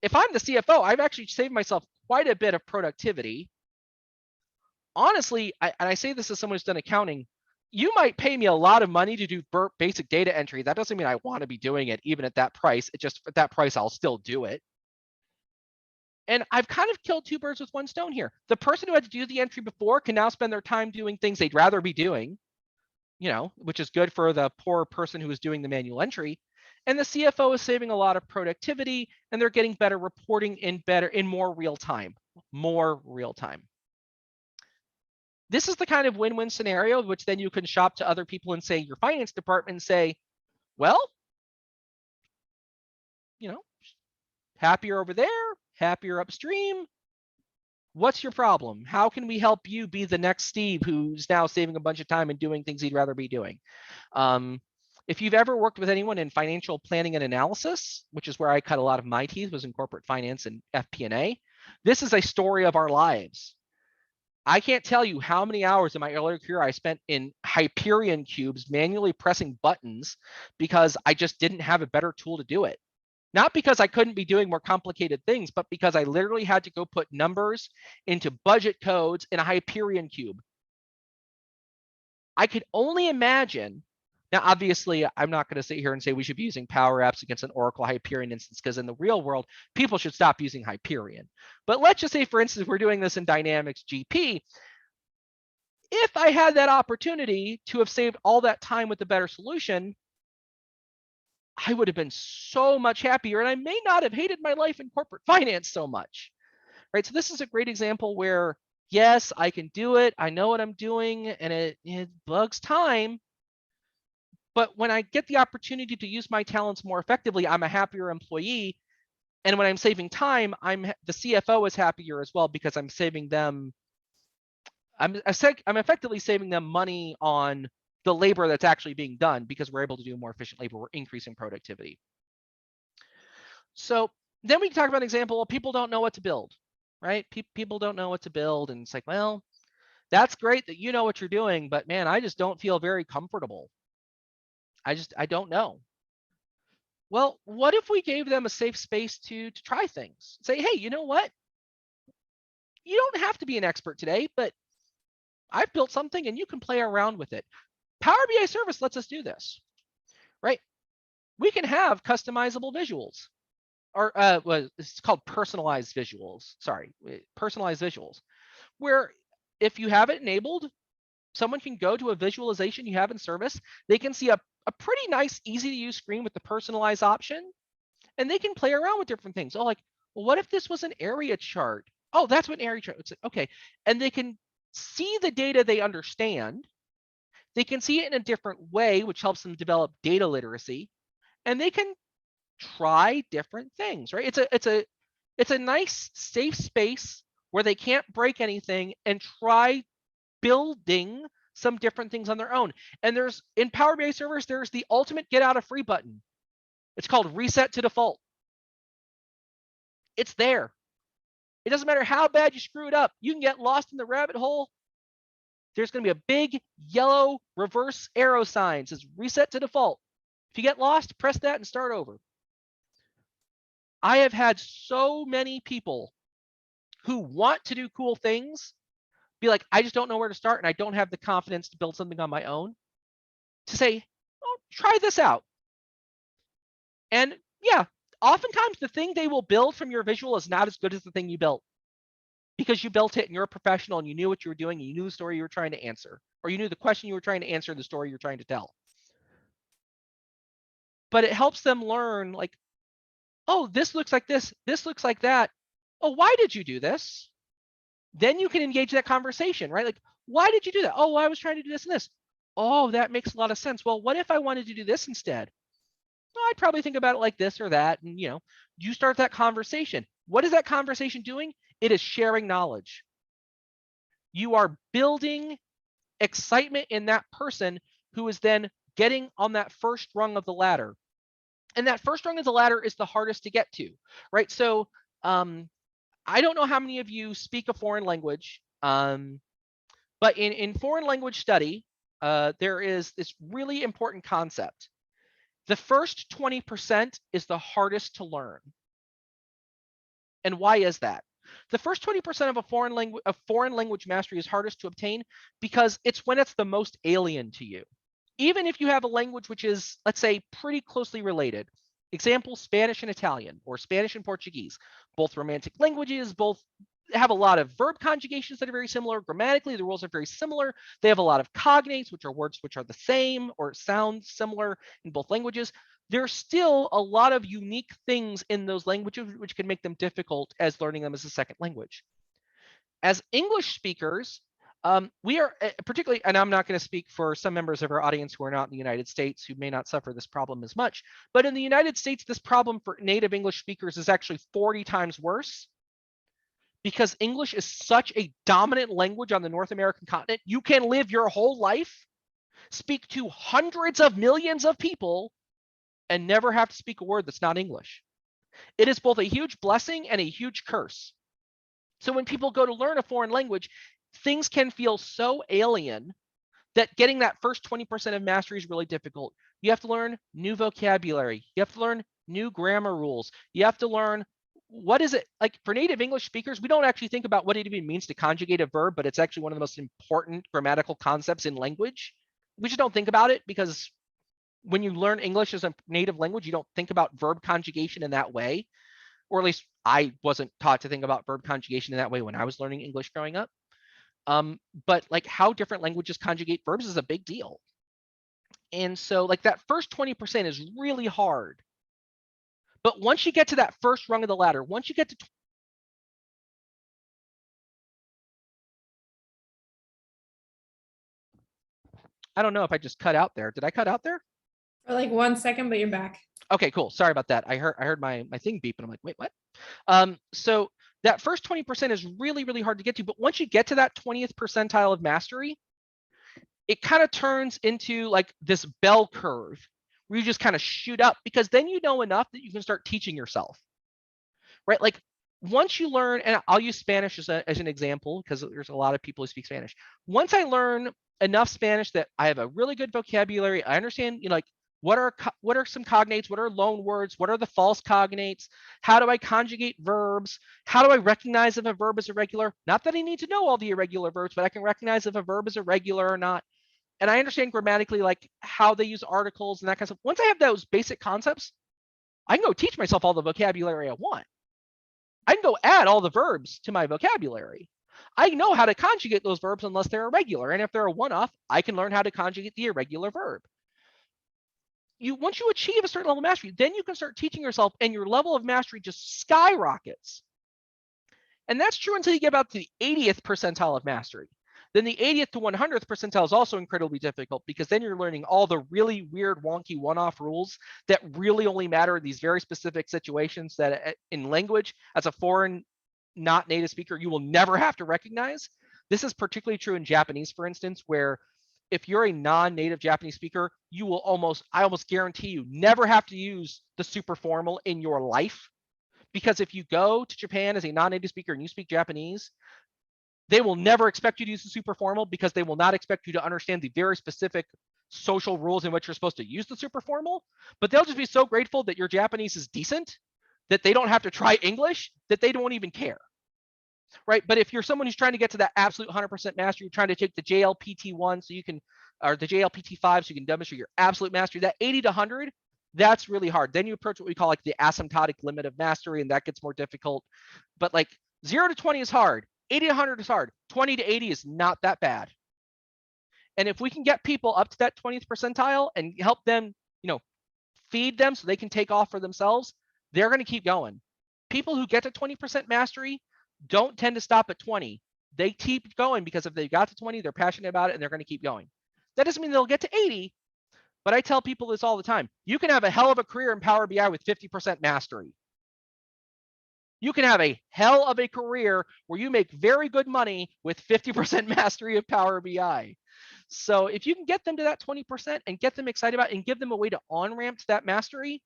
if I'm the CFO, I've actually saved myself quite a bit of productivity. Honestly, and I say this as someone who's done accounting, you might pay me a lot of money to do basic data entry. That doesn't mean I want to be doing it even at that price. It just, at that price, I'll still do it. And I've kind of killed two birds with one stone here. The person who had to do the entry before can now spend their time doing things they'd rather be doing, which is good for the poor person who is doing the manual entry. And the CFO is saving a lot of productivity, and they're getting better reporting in more real time. This is the kind of win-win scenario, which then you can shop to other people and say, your finance department, and say, well, happier over there, happier upstream. What's your problem? How can we help you be the next Steve who's now saving a bunch of time and doing things he'd rather be doing? If you've ever worked with anyone in financial planning and analysis, which is where I cut a lot of my teeth, was in corporate finance and FP&A, this is a story of our lives. I can't tell you how many hours in my earlier career I spent in Hyperion cubes manually pressing buttons because I just didn't have a better tool to do it. Not because I couldn't be doing more complicated things, but because I literally had to go put numbers into budget codes in a Hyperion cube. I could only imagine. Now, obviously, I'm not going to sit here and say we should be using Power Apps against an Oracle Hyperion instance, because in the real world, people should stop using Hyperion. But let's just say, for instance, we're doing this in Dynamics GP. If I had that opportunity to have saved all that time with a better solution, I would have been so much happier, and I may not have hated my life in corporate finance so much, right? So this is a great example where, yes, I can do it. I know what I'm doing, and it bugs time. But when I get the opportunity to use my talents more effectively, I'm a happier employee. And when I'm saving time, the CFO is happier as well, because I'm saving them. I'm effectively saving them money on the labor that's actually being done because we're able to do more efficient labor, we're increasing productivity. So then we can talk about an example of people don't know what to build, right? People don't know what to build, and it's like, well, that's great that you know what you're doing, but man, I just don't feel very comfortable. I don't know. Well, what if we gave them a safe space to try things? Say, hey, you know what? You don't have to be an expert today, but I've built something and you can play around with it. Power BI service lets us do this, right? We can have customizable visuals, or well, it's called personalized visuals. Sorry, personalized visuals, where if you have it enabled, someone can go to a visualization you have in service. They can see a pretty nice, easy to use screen with the personalized option, and they can play around with different things. Oh, like, well, what if this was an area chart? Oh, that's what an area chart. It's okay, and they can see the data they understand. They can see it in a different way, which helps them develop data literacy, and they can try different things, right? It's a nice safe space where they can't break anything and try building some different things on their own. And there's, in Power BI servers, there's the ultimate get out of free button. It's called reset to default. It's there. It doesn't matter how bad you screw it up. You can get lost in the rabbit hole. There's going to be a big yellow reverse arrow sign. It says reset to default. If you get lost, press that and start over. I have had so many people who want to do cool things be like, I just don't know where to start and I don't have the confidence to build something on my own, to say, oh, try this out. And yeah, oftentimes the thing they will build from your visual is not as good as the thing you built, because you built it and you're a professional and you knew what you were doing and you knew the story you were trying to answer, or you knew the question you were trying to answer, the story you're trying to tell. But it helps them learn, like, oh, this looks like this looks like that. Oh, why did you do this? Then you can engage that conversation, right? Like, why did you do that? Oh, well, I was trying to do this and this. Oh, that makes a lot of sense. Well, what if I wanted to do this instead? Well, I'd probably think about it like this or that. And, you start that conversation. What is that conversation doing? It is sharing knowledge. You are building excitement in that person who is then getting on that first rung of the ladder. And that first rung of the ladder is the hardest to get to, right? So I don't know how many of you speak a foreign language, but in foreign language study, there is this really important concept. The first 20% is the hardest to learn. And why is that? The first 20% of a foreign language mastery is hardest to obtain because it's when it's the most alien to you. Even if you have a language which is, let's say, pretty closely related. Example, Spanish and Italian, or Spanish and Portuguese, both romantic languages, both have a lot of verb conjugations that are very similar. Grammatically, the rules are very similar. They have a lot of cognates, which are words which are the same or sound similar in both languages. There's still a lot of unique things in those languages which can make them difficult as learning them as a second language. As English speakers, we are particularly, and I'm not going to speak for some members of our audience who are not in the United States who may not suffer this problem as much, but in the United States, this problem for native English speakers is actually 40 times worse, because English is such a dominant language on the North American continent. You can live your whole life, speak to hundreds of millions of people, and never have to speak a word that's not English. It is both a huge blessing and a huge curse. So when people go to learn a foreign language, things can feel so alien that getting that first 20% of mastery is really difficult. You have to learn new vocabulary. You have to learn new grammar rules. You have to learn, what is it like for native English speakers? We don't actually think about what it even means to conjugate a verb, but it's actually one of the most important grammatical concepts in language. We just don't think about it because when you learn English as a native language, you don't think about verb conjugation in that way. Or at least I wasn't taught to think about verb conjugation in that way when I was learning English growing up. But like how different languages conjugate verbs is a big deal. And so like that first 20% is really hard. But once you get to that first rung of the ladder, once you get to I don't know if I just cut out there. Did I cut out there? For like 1 second, but you're back. Okay, cool. Sorry about that. I heard my thing beep and I'm like, wait, what? So that first 20% is really, really hard to get to. But once you get to that 20th percentile of mastery, it kind of turns into like this bell curve where you just kind of shoot up, because then you know enough that you can start teaching yourself, right? Like once you learn, and I'll use Spanish as an example, because there's a lot of people who speak Spanish. Once I learn enough Spanish that I have a really good vocabulary, I understand, you know, like what are some cognates, what are loan words, what are the false cognates, how do I conjugate verbs, how do I recognize if a verb is irregular? Not that I need to know all the irregular verbs, but I can recognize if a verb is irregular or not. And I understand grammatically like how they use articles and that kind of stuff. Once I have those basic concepts, I can go teach myself all the vocabulary I want. I can go add all the verbs to my vocabulary. I know how to conjugate those verbs unless they're irregular. And if they're a one-off, I can learn how to conjugate the irregular verb. Once you achieve a certain level of mastery, then you can start teaching yourself, and your level of mastery just skyrockets. And that's true until you get about to the 80th percentile of mastery. Then the 80th to 100th percentile is also incredibly difficult, because then you're learning all the really weird, wonky one-off rules that really only matter in these very specific situations that in language, as a foreign, not native speaker, you will never have to recognize. This is particularly true in Japanese, for instance, where if you're a non-native Japanese speaker, you will I almost guarantee you never have to use the super formal in your life. Because if you go to Japan as a non-native speaker and you speak Japanese, they will never expect you to use the super formal, because they will not expect you to understand the very specific social rules in which you're supposed to use the super formal. But they'll just be so grateful that your Japanese is decent that they don't have to try English, that they don't even care. Right? But if you're someone who's trying to get to that absolute 100% mastery, you're trying to take the JLPT1 so you can, or the JLPT5 so you can demonstrate your absolute mastery, that 80 to 100, that's really hard. Then you approach what we call like the asymptotic limit of mastery, and that gets more difficult. But like 0 to 20 is hard. 80 to 100 is hard. 20 to 80 is not that bad. And if we can get people up to that 20th percentile and help them, you know, feed them so they can take off for themselves, they're going to keep going. People who get to 20% mastery don't tend to stop at 20. They keep going, because if they got to 20, they're passionate about it and they're going to keep going. That doesn't mean they'll get to 80, but I tell people this all the time. You can have a hell of a career in Power BI with 50% mastery. You can have a hell of a career where you make very good money with 50% mastery of Power BI. So if you can get them to that 20% and get them excited about it and give them a way to on-ramp to that mastery,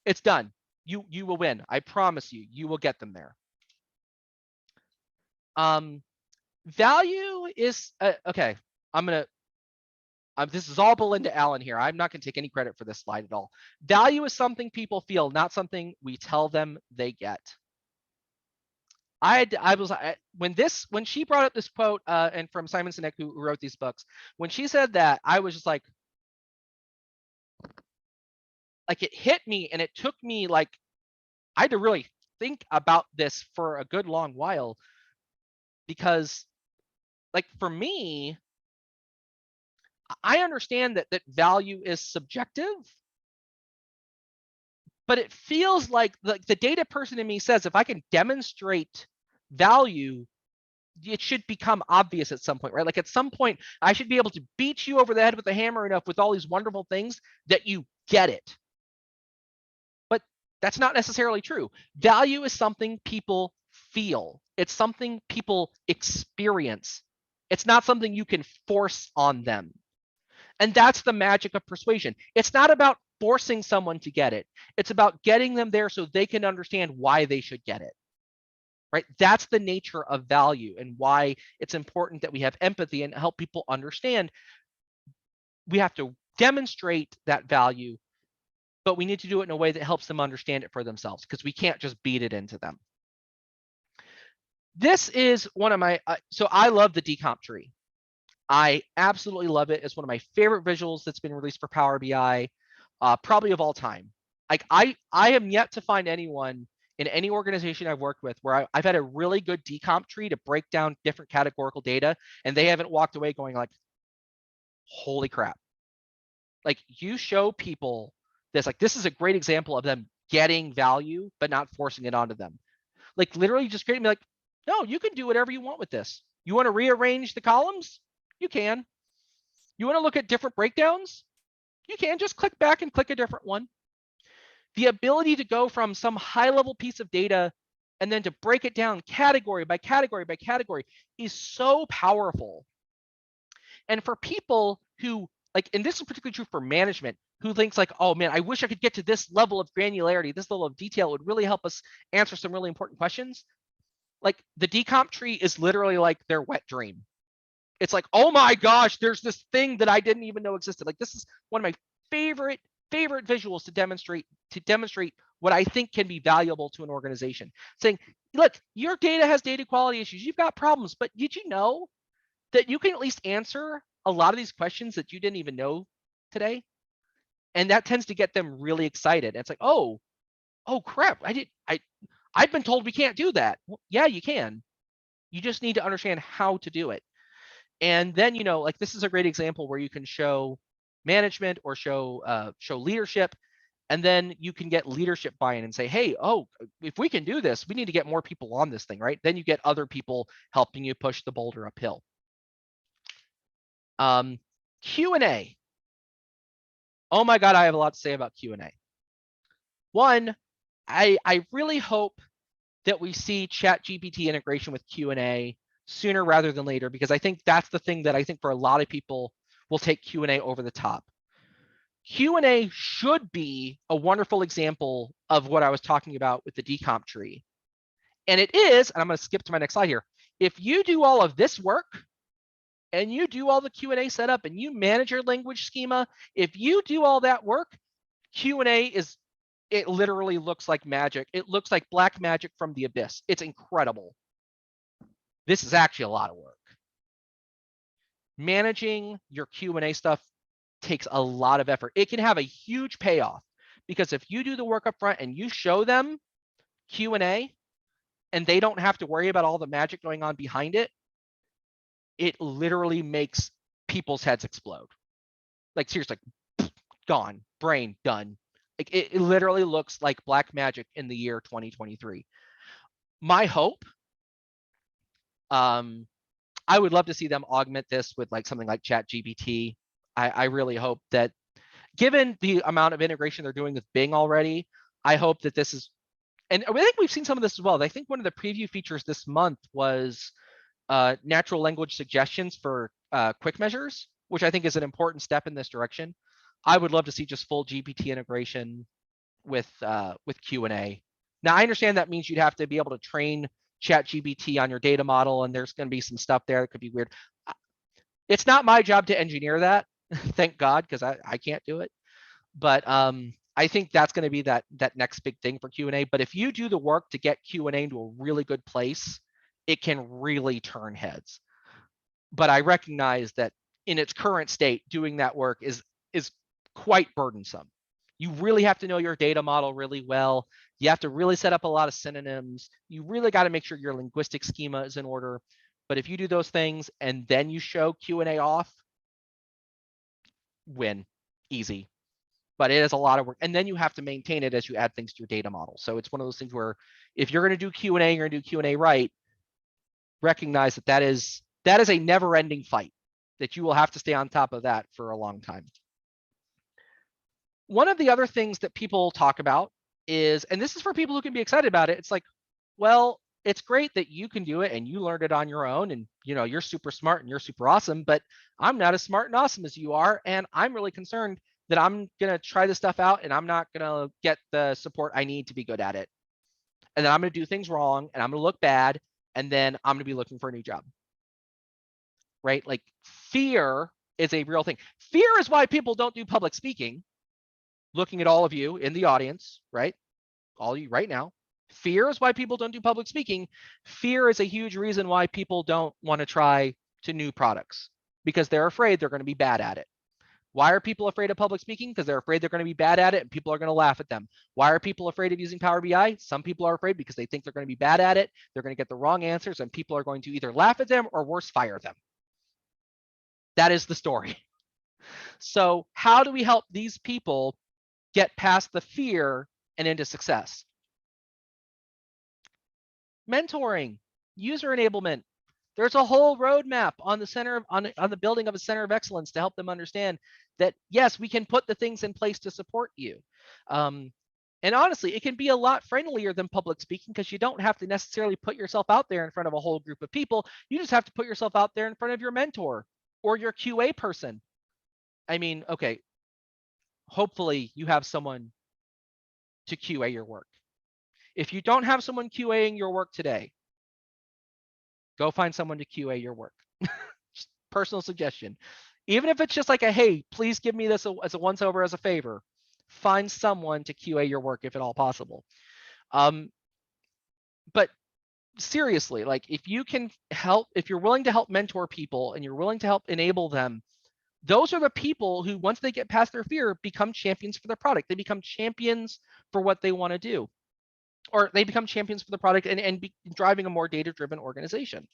it's done. You will win. I promise you, you will get them there. Value is okay. This is all Belinda Allen here. I'm not going to take any credit for this slide at all. Value is something people feel, not something we tell them they get. When she brought up this quote, and from Simon Sinek, who wrote these books, when she said that, I was just like it hit me, and it took me like, I had to really think about this for a good long while, because like for me, I understand that value is subjective, but it feels like the data person in me says, if I can demonstrate value, it should become obvious at some point, right? Like at some point, I should be able to beat you over the head with a hammer enough with all these wonderful things that you get it. But that's not necessarily true. Value is something people feel. It's something people experience. It's not something you can force on them. And that's the magic of persuasion. It's not about forcing someone to get it. It's about getting them there so they can understand why they should get it. Right? That's the nature of value, and why it's important that we have empathy and help people understand. We have to demonstrate that value, but we need to do it in a way that helps them understand it for themselves, because we can't just beat it into them. This is one of my, so I love the decomp tree. I absolutely love it. It's one of my favorite visuals that's been released for Power BI, probably of all time. Like I am yet to find anyone in any organization I've worked with where I've had a really good decomp tree to break down different categorical data, and they haven't walked away going like, holy crap. Like you show people this, like this is a great example of them getting value, but not forcing it onto them. Like literally just creating me like, no, you can do whatever you want with this. You want to rearrange the columns? You can. You want to look at different breakdowns? You can. Just click back and click a different one. The ability to go from some high level piece of data and then to break it down category by category by category is so powerful. And for people who like, and this is particularly true for management, who thinks like, oh man, I wish I could get to this level of granularity, this level of detail would really help us answer some really important questions. Like the decomp tree is literally like their wet dream. It's like, oh my gosh, there's this thing that I didn't even know existed. Like this is one of my favorite visuals to demonstrate what I think can be valuable to an organization. Saying, look, your data has data quality issues. You've got problems, but did you know that you can at least answer a lot of these questions that you didn't even know today? And that tends to get them really excited. It's like, oh crap, I've been told we can't do that. Well, yeah, you can. You just need to understand how to do it. And then, you know, like this is a great example where you can show management or show leadership, and then you can get leadership buy-in and say, hey, oh, if we can do this, we need to get more people on this thing, right? Then you get other people helping you push the boulder uphill. Q&A. Oh my God, I have a lot to say about Q&A. One, I really hope that we see ChatGPT integration with Q&A sooner rather than later, because I think that's the thing that I think for a lot of people will take Q&A over the top. Q&A should be a wonderful example of what I was talking about with the decomp tree. And it is, and I'm going to skip to my next slide here. If you do all of this work and you do all the Q&A setup and you manage your language schema, if you do all that work, Q&A is, it literally looks like magic. It looks like black magic from the abyss. It's incredible. This is actually a lot of work. Managing your Q&A stuff takes a lot of effort. It can have a huge payoff because if you do the work up front and you show them Q&A and they don't have to worry about all the magic going on behind it, it literally makes people's heads explode. Like seriously, gone, brain done. Like it literally looks like black magic in the year 2023. My hope, I would love to see them augment this with like something like ChatGPT. I really hope that, given the amount of integration they're doing with Bing already, I hope that this is, and I think we've seen some of this as well. I think one of the preview features this month was natural language suggestions for quick measures, which I think is an important step in this direction. I would love to see just full GPT integration with Q&A. Now, I understand that means you'd have to be able to train ChatGPT on your data model, and there's going to be some stuff there that could be weird. It's not my job to engineer that, thank God, because I can't do it. But I think that's going to be that next big thing for Q&A. But if you do the work to get Q&A into a really good place, it can really turn heads. But I recognize that in its current state, doing that work is quite burdensome. You really have to know your data model really well. You have to really set up a lot of synonyms. You really got to make sure your linguistic schema is in order. But if you do those things and then you show Q&A off, win, easy. But it is a lot of work. And then you have to maintain it as you add things to your data model. So it's one of those things where if you're going to do Q&A, you're going to do Q&A right, recognize that is a never-ending fight, that you will have to stay on top of that for a long time. One of the other things that people talk about is, and this is for people who can be excited about it, it's like, well, it's great that you can do it and you learned it on your own and you know you're super smart and you're super awesome, but I'm not as smart and awesome as you are, and I'm really concerned that I'm gonna try this stuff out and I'm not gonna get the support I need to be good at it. And then I'm gonna do things wrong and I'm gonna look bad, and then I'm gonna be looking for a new job. Right? Like fear is a real thing. Fear is why people don't do public speaking. Looking at all of you in the audience, right? All of you right now. Fear is why people don't do public speaking. Fear is a huge reason why people don't want to try to new products, because they're afraid they're going to be bad at it. Why are people afraid of public speaking? Because they're afraid they're going to be bad at it and people are going to laugh at them. Why are people afraid of using Power BI? Some people are afraid because they think they're going to be bad at it. They're going to get the wrong answers and people are going to either laugh at them or worse, fire them. That is the story. So how do we help these people get past the fear and into success? Mentoring, user enablement. There's a whole roadmap on the building of a center of excellence to help them understand that, yes, we can put the things in place to support you. And honestly, it can be a lot friendlier than public speaking because you don't have to necessarily put yourself out there in front of a whole group of people. You just have to put yourself out there in front of your mentor or your QA person. I mean, okay, hopefully you have someone to QA your work. If you don't have someone QAing your work today, go find someone to QA your work. Just personal suggestion. Even if it's just like a, hey, please give me this as a once over as a favor, find someone to QA your work if at all possible. But seriously, like if you can help, if you're willing to help mentor people and you're willing to help enable them, those are the people who, once they get past their fear, become champions for their product. They become champions for what they want to do, or they become champions for the product and be driving a more data-driven organization.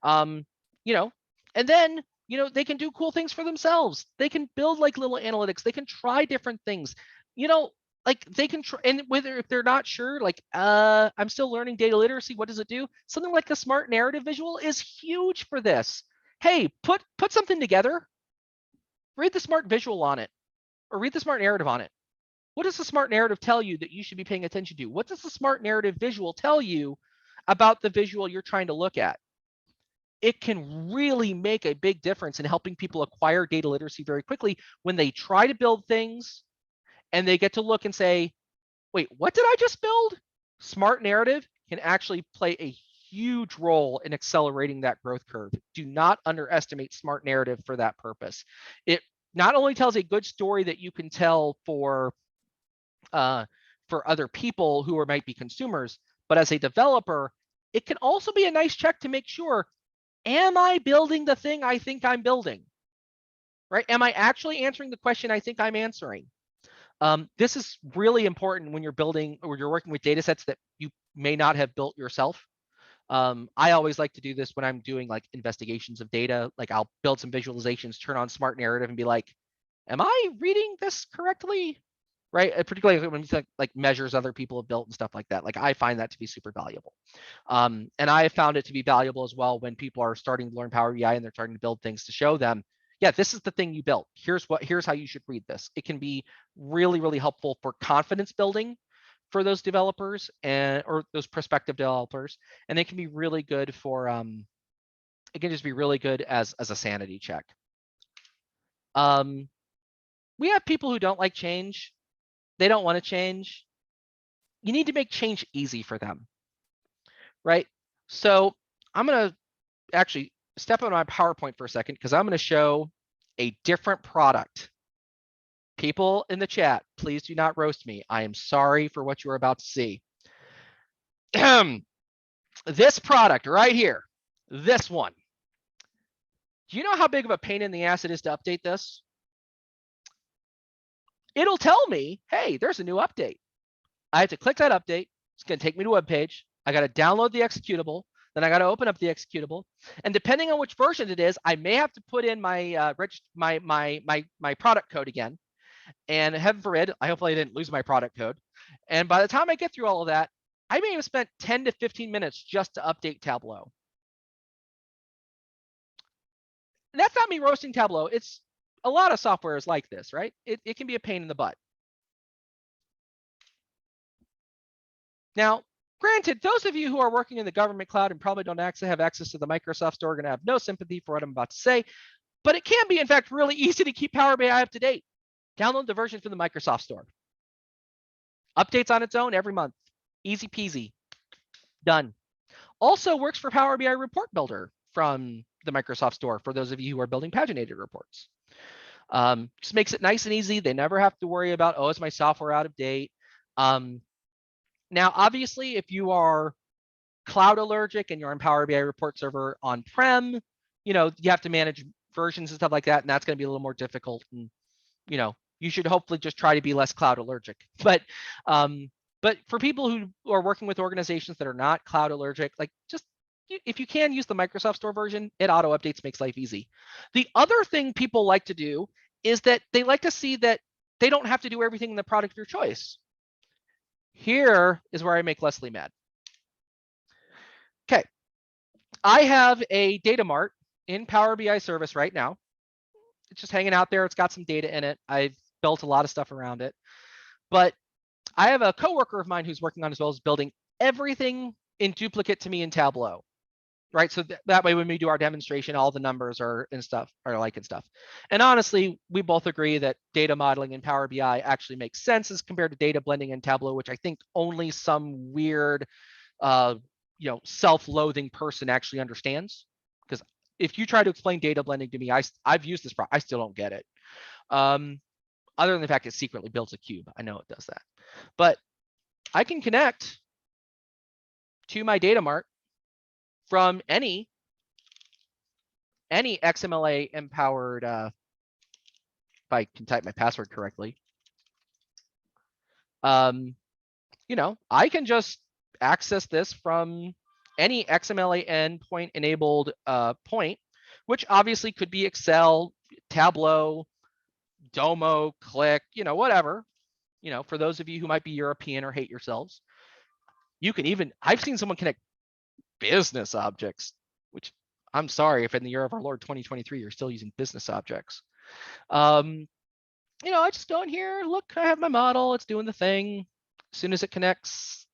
You know, and then, you know, they can do cool things for themselves. They can build like little analytics. They can try different things, you know, like they can try, and whether if they're not sure, like, I'm still learning data literacy, what does it do? Something like the smart narrative visual is huge for this. Hey, put something together, read the smart visual on it, or read the smart narrative on it. What does the smart narrative tell you that you should be paying attention to? What does the smart narrative visual tell you about the visual you're trying to look at? It can really make a big difference in helping people acquire data literacy very quickly when they try to build things and they get to look and say, wait, what did I just build? Smart narrative can actually play a huge role in accelerating that growth curve. Do not underestimate smart narrative for that purpose. It not only tells a good story that you can tell for other people who might be consumers, but as a developer, it can also be a nice check to make sure, am I building the thing I think I'm building? Right? Am I actually answering the question I think I'm answering? This is really important when you're building or you're working with data sets that you may not have built yourself. I always like to do this when I'm doing like investigations of data. Like I'll build some visualizations, turn on smart narrative and be like, am I reading this correctly? Right? Particularly when you like measures other people have built and stuff like that. Like I find that to be super valuable. And I have found it to be valuable as well when people are starting to learn Power BI and they're starting to build things to show them, yeah, this is the thing you built. Here's how you should read this. It can be really, really helpful for confidence building for those developers or those prospective developers. And it can be really good for, it can just be really good as a sanity check. We have people who don't like change. They don't want to change. You need to make change easy for them, right? So I'm going to actually step on my PowerPoint for a second because I'm going to show a different product. People in the chat, please do not roast me. I am sorry for what you're about to see. This product right here, this one. Do you know how big of a pain in the ass it is to update this? It'll tell me, hey, there's a new update. I have to click that update. It's going to take me to a web page. I got to download the executable. Then I got to open up the executable. And depending on which version it is, I may have to put in my my product code again. And heaven forbid, hopefully I didn't lose my product code. And by the time I get through all of that, I may have spent 10 to 15 minutes just to update Tableau. And that's not me roasting Tableau. It's a lot of software is like this, right? It can be a pain in the butt. Now, granted, those of you who are working in the government cloud and probably don't actually have access to the Microsoft Store are going to have no sympathy for what I'm about to say, but it can be, in fact, really easy to keep Power BI up to date. Download the version from the Microsoft Store. Updates on its own every month. Easy peasy. Done. Also works for Power BI Report Builder from the Microsoft Store for those of you who are building paginated reports. Just makes it nice and easy. They never have to worry about, oh, is my software out of date? Now, obviously, if you are cloud allergic and you're on Power BI Report Server on-prem, you know, you have to manage versions and stuff like that, and that's going to be a little more difficult. And, you know, you should hopefully just try to be less cloud allergic. But for people who are working with organizations that are not cloud allergic, like just if you can use the Microsoft Store version, it auto updates, makes life easy. The other thing people like to do is that they like to see that they don't have to do everything in the product of your choice. Here is where I make Leslie mad. Okay, I have a data mart in Power BI service right now. It's just hanging out there. It's got some data in it. I've built a lot of stuff around it. But I have a coworker of mine who's working on as well as building everything in duplicate to me in Tableau. right? So that way when we do our demonstration, all the numbers are and stuff are alike and stuff. And honestly, we both agree that data modeling in Power BI actually makes sense as compared to data blending in Tableau, which I think only some weird, self-loathing person actually understands. Because if you try to explain data blending to me, I've used this, I still don't get it. Other than the fact it secretly builds a cube. I know it does that. But I can connect to my data mart from any XMLA empowered, if I can type my password correctly, I can just access this from any XMLA endpoint enabled point, which obviously could be Excel, Tableau, Domo, Click, whatever. For those of you who might be European or hate yourselves, you can even, I've seen someone connect business objects, which I'm sorry if in the year of our Lord 2023 you're still using business objects. I just go in here, look, I have my model, it's doing the thing. As soon as it connects,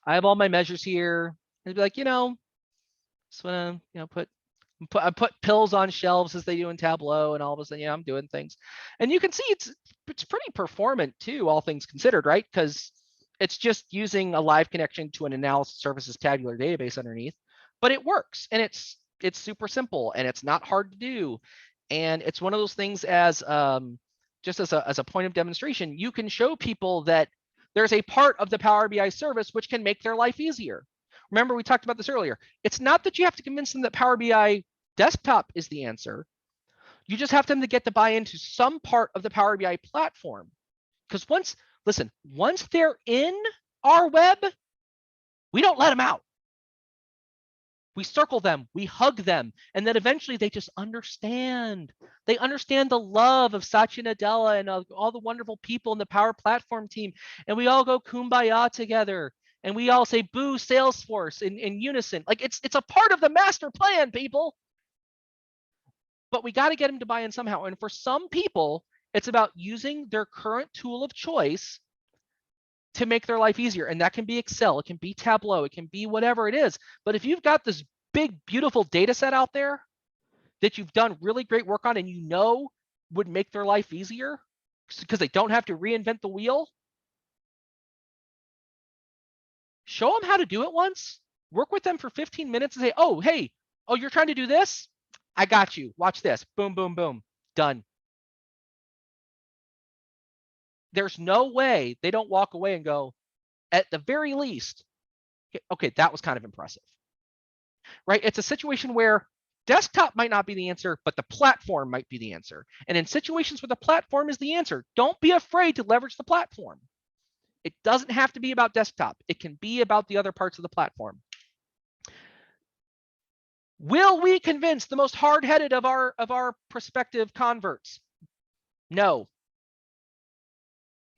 I have all my measures here. It'd be like, just wanna, I put pills on shelves as they do in Tableau, and all of a sudden, I'm doing things. And you can see it's pretty performant too, all things considered, right? Because it's just using a live connection to an analysis services tabular database underneath, but it works, and it's super simple, and it's not hard to do. And it's one of those things as just as a point of demonstration, you can show people that there's a part of the Power BI service which can make their life easier. Remember, we talked about this earlier. It's not that you have to convince them that Power BI desktop is the answer. You just have them to get to buy into some part of the Power BI platform. Because once they're in our web, we don't let them out. We circle them, we hug them, and then eventually they just understand. They understand the love of Satya Nadella and all the wonderful people in the Power Platform team. And we all go kumbaya together. And we all say, boo, Salesforce in unison. Like it's a part of the master plan, people. But we got to get them to buy in somehow. And for some people, it's about using their current tool of choice to make their life easier. And that can be Excel, it can be Tableau, it can be whatever it is. But if you've got this big, beautiful data set out there that you've done really great work on and would make their life easier because they don't have to reinvent the wheel, show them how to do it once, work with them for 15 minutes and say, oh, hey, you're trying to do this? I got you. Watch this. Boom, boom, boom. Done. There's no way they don't walk away and go, at the very least, okay, that was kind of impressive, right? It's a situation where desktop might not be the answer, but the platform might be the answer. And in situations where the platform is the answer, don't be afraid to leverage the platform. It doesn't have to be about desktop. It can be about the other parts of the platform. Will we convince the most hard-headed of our prospective converts? No.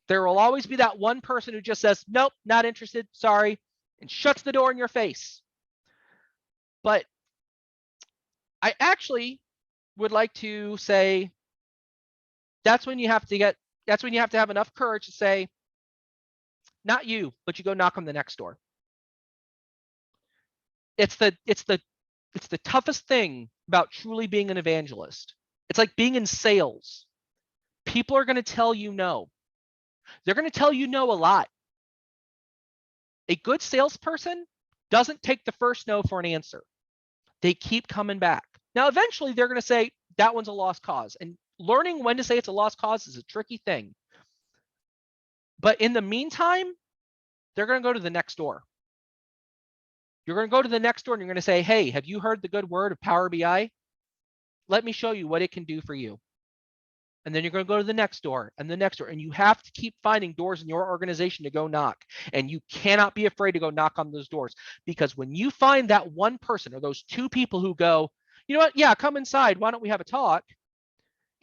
There will always be that one person who just says, nope, not interested, sorry, and shuts the door in your face. But I actually would like to say that's when you have to have enough courage to say, not you, but you go knock on the next door. It's the toughest thing about truly being an evangelist. It's like being in sales. People are going to tell you no. They're going to tell you no a lot. A good salesperson doesn't take the first no for an answer. They keep coming back. Now, eventually they're going to say that one's a lost cause. And learning when to say it's a lost cause is a tricky thing. But in the meantime, they're going to go to the next door. You're going to go to the next door and you're going to say, hey, have you heard the good word of Power BI? Let me show you what it can do for you. And then you're going to go to the next door and the next door. And you have to keep finding doors in your organization to go knock. And you cannot be afraid to go knock on those doors. Because when you find that one person or those two people who go, you know what? Yeah, come inside. Why don't we have a talk?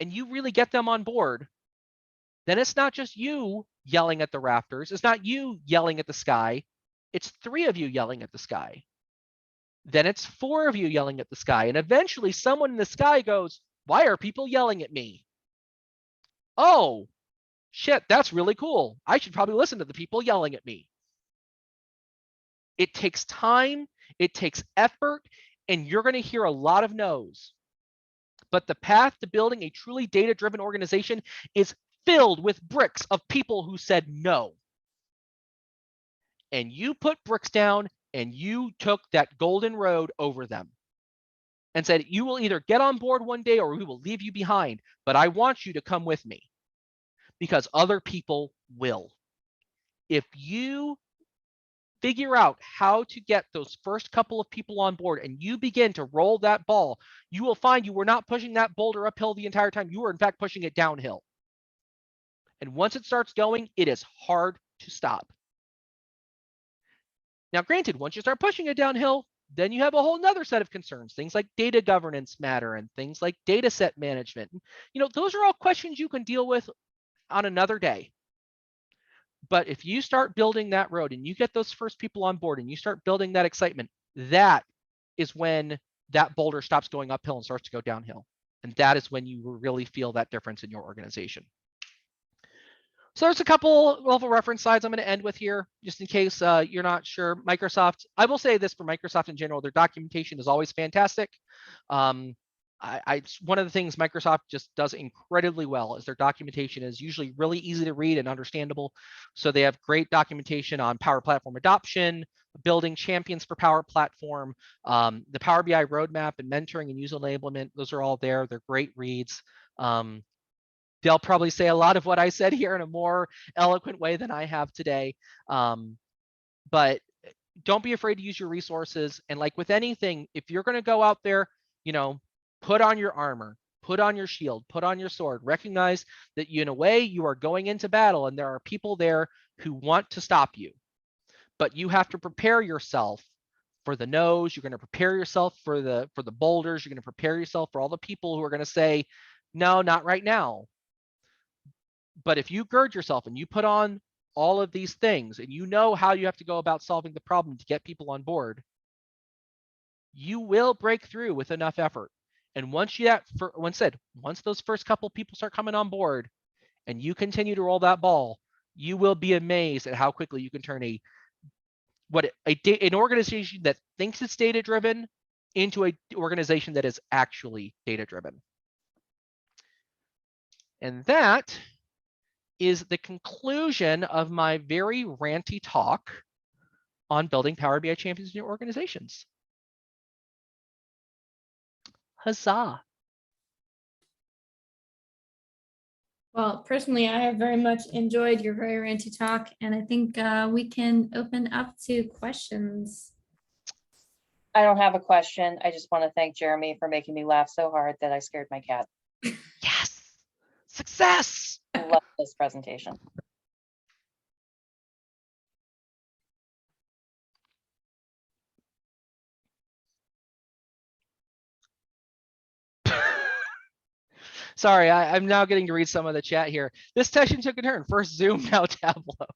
And you really get them on board. Then it's not just you yelling at the rafters. It's not you yelling at the sky. It's 3 of you yelling at the sky. Then it's 4 of you yelling at the sky. And eventually someone in the sky goes, why are people yelling at me? Oh, shit, that's really cool. I should probably listen to the people yelling at me. It takes time. It takes effort, and you're going to hear a lot of no's. But the path to building a truly data-driven organization is filled with bricks of people who said no. And you put bricks down and you took that golden road over them and said, you will either get on board one day or we will leave you behind, but I want you to come with me because other people will. If you figure out how to get those first couple of people on board and you begin to roll that ball, you will find you were not pushing that boulder uphill the entire time. You were in fact pushing it downhill. And once it starts going, it is hard to stop. Now, granted, once you start pushing it downhill, then you have a whole nother set of concerns. Things like data governance matter and things like data set management. You know, those are all questions you can deal with on another day. But if you start building that road and you get those first people on board and you start building that excitement, that is when that boulder stops going uphill and starts to go downhill. And that is when you really feel that difference in your organization. So there's a couple level reference slides I'm going to end with here, just in case you're not sure. Microsoft, I will say this for Microsoft in general, their documentation is always fantastic. One of the things Microsoft just does incredibly well is their documentation is usually really easy to read and understandable. So they have great documentation on Power Platform adoption, building champions for Power Platform, the Power BI roadmap and mentoring and user enablement. Those are all there. They're great reads. They'll probably say a lot of what I said here in a more eloquent way than I have today. But don't be afraid to use your resources. And like with anything, if you're going to go out there, you know, put on your armor, put on your shield, put on your sword, recognize that you, in a way, you are going into battle and there are people there who want to stop you. But you have to prepare yourself for the no's. You're going to prepare yourself for the boulders. You're going to prepare yourself for all the people who are going to say, no, not right now. But if you gird yourself and you put on all of these things and you know how you have to go about solving the problem to get people on board, you will break through with enough effort. And once those first couple people start coming on board and you continue to roll that ball, you will be amazed at how quickly you can turn an organization that thinks it's data driven into an organization that is actually data driven. And that is the conclusion of my very ranty talk on building Power BI champions in your organizations. Huzzah. Well, personally, I have very much enjoyed your very ranty talk, and I think we can open up to questions. I don't have a question. I just want to thank Jeremy for making me laugh so hard that I scared my cat. Yes. Success. I love this presentation. Sorry, I'm now getting to read some of the chat here. This session took a turn. First Zoom, now Tableau.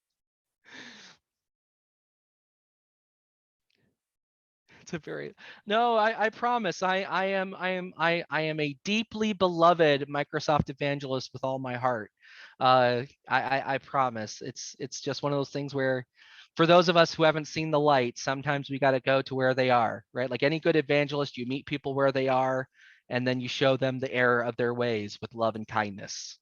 It's a very I promise I am a deeply beloved Microsoft evangelist with all my heart. I promise. It's just one of those things where for those of us who haven't seen the light, sometimes we got to go to where they are, right? Like any good evangelist, you meet people where they are, and then you show them the error of their ways with love and kindness.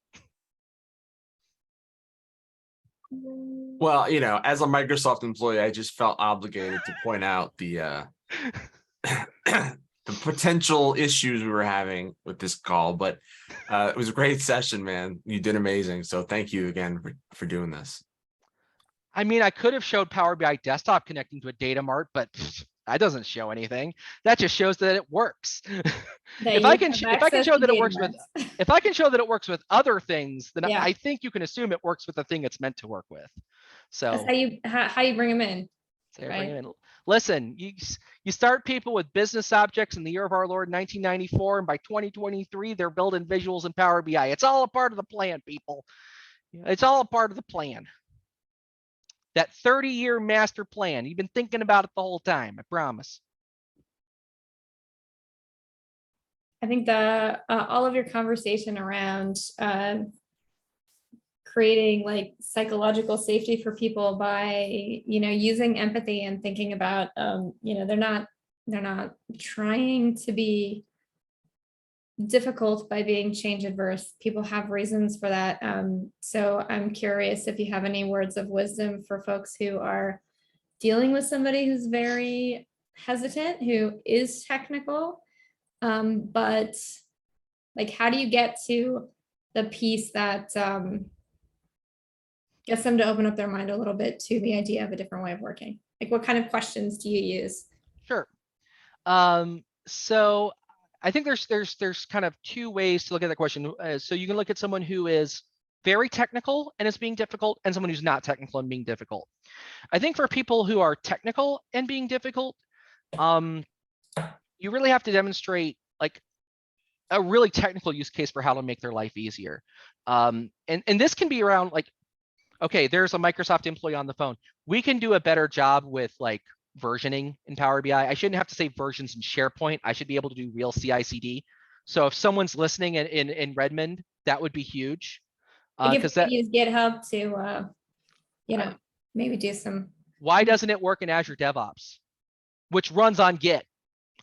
Well, you know, as a Microsoft employee, I just felt obligated to point out the the potential issues we were having with this call, but it was a great session, man. You did amazing. So thank you again for doing this. I mean, I could have showed Power BI Desktop connecting to a data mart, but that doesn't show anything. That just shows that it works. If I can show that it works with other things, then Yeah. I think you can assume it works with the thing it's meant to work with. So That's how you bring them in. so right. bring it in. Listen, you start people with business objects in the year of our Lord 1994, and by 2023 they're building visuals in Power BI. It's all a part of the plan, people. It's all a part of the plan. That 30-year master plan. You've been thinking about it the whole time, I promise. I think all of your conversation around creating like psychological safety for people by, using empathy and thinking about, they're not trying to be difficult by being change adverse. People have reasons for that. So I'm curious if you have any words of wisdom for folks who are dealing with somebody who's very hesitant, who is technical, but like, how do you get to the piece that gets them to open up their mind a little bit to the idea of a different way of working? Like, what kind of questions do you use? Sure. So I think there's kind of two ways to look at that question. So you can look at someone who is very technical and is being difficult, and someone who's not technical and being difficult. I think for people who are technical and being difficult, you really have to demonstrate like a really technical use case for how to make their life easier. And this can be around like, okay, there's a Microsoft employee on the phone. We can do a better job with like versioning in Power BI. I shouldn't have to say versions in SharePoint. I should be able to do real CI/CD. So if someone's listening in Redmond, that would be huge. Like, if Because you that use GitHub to, maybe do some. why doesn't it work in Azure DevOps, which runs on Git?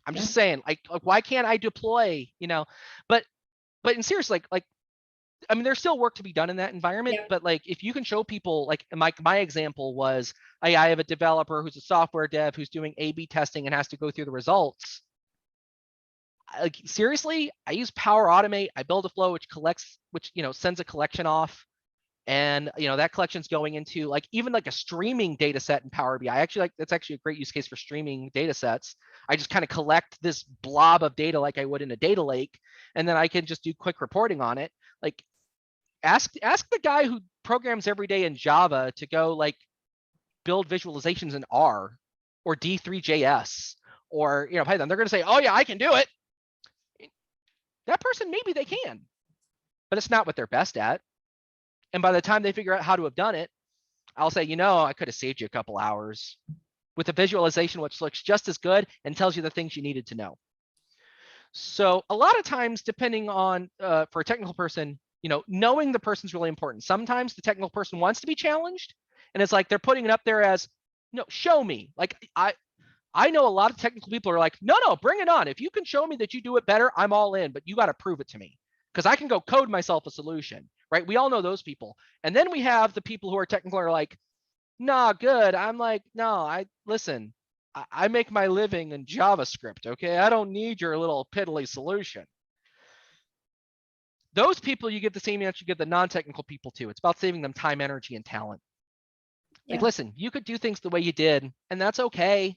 I'm just saying, like why can't I deploy? But in serious, like I mean, there's still work to be done in that environment. Yeah. But like, if you can show people, like my example was, I have a developer who's a software dev who's doing A/B testing and has to go through the results. Like, seriously, I use Power Automate. I build a flow which sends a collection off, and that collection's going into like even like a streaming data set in Power BI. That's actually a great use case for streaming data sets. I just kind of collect this blob of data like I would in a data lake, and then I can just do quick reporting on it. Like, ask the guy who programs every day in Java to go like build visualizations in R or D3JS or Python. They're going to say, oh yeah, I can do it. That person, maybe they can, but it's not what they're best at. And by the time they figure out how to have done it, I'll say, I could have saved you a couple hours with a visualization which looks just as good and tells you the things you needed to know. So a lot of times, depending on for a technical person, knowing the person's really important. Sometimes the technical person wants to be challenged, and it's like they're putting it up there as, no, show me. Like I know a lot of technical people are like, no, bring it on. If you can show me that you do it better, I'm all in, but you got to prove it to me because I can go code myself a solution, right? We all know those people. And then we have the people who are technical are like, nah, good. I'm like, no, listen, I make my living in JavaScript, okay? I don't need your little piddly solution. Those people, you get the same answer you get the non-technical people too. It's about saving them time, energy, and talent. Like, listen, you could do things the way you did, and that's okay.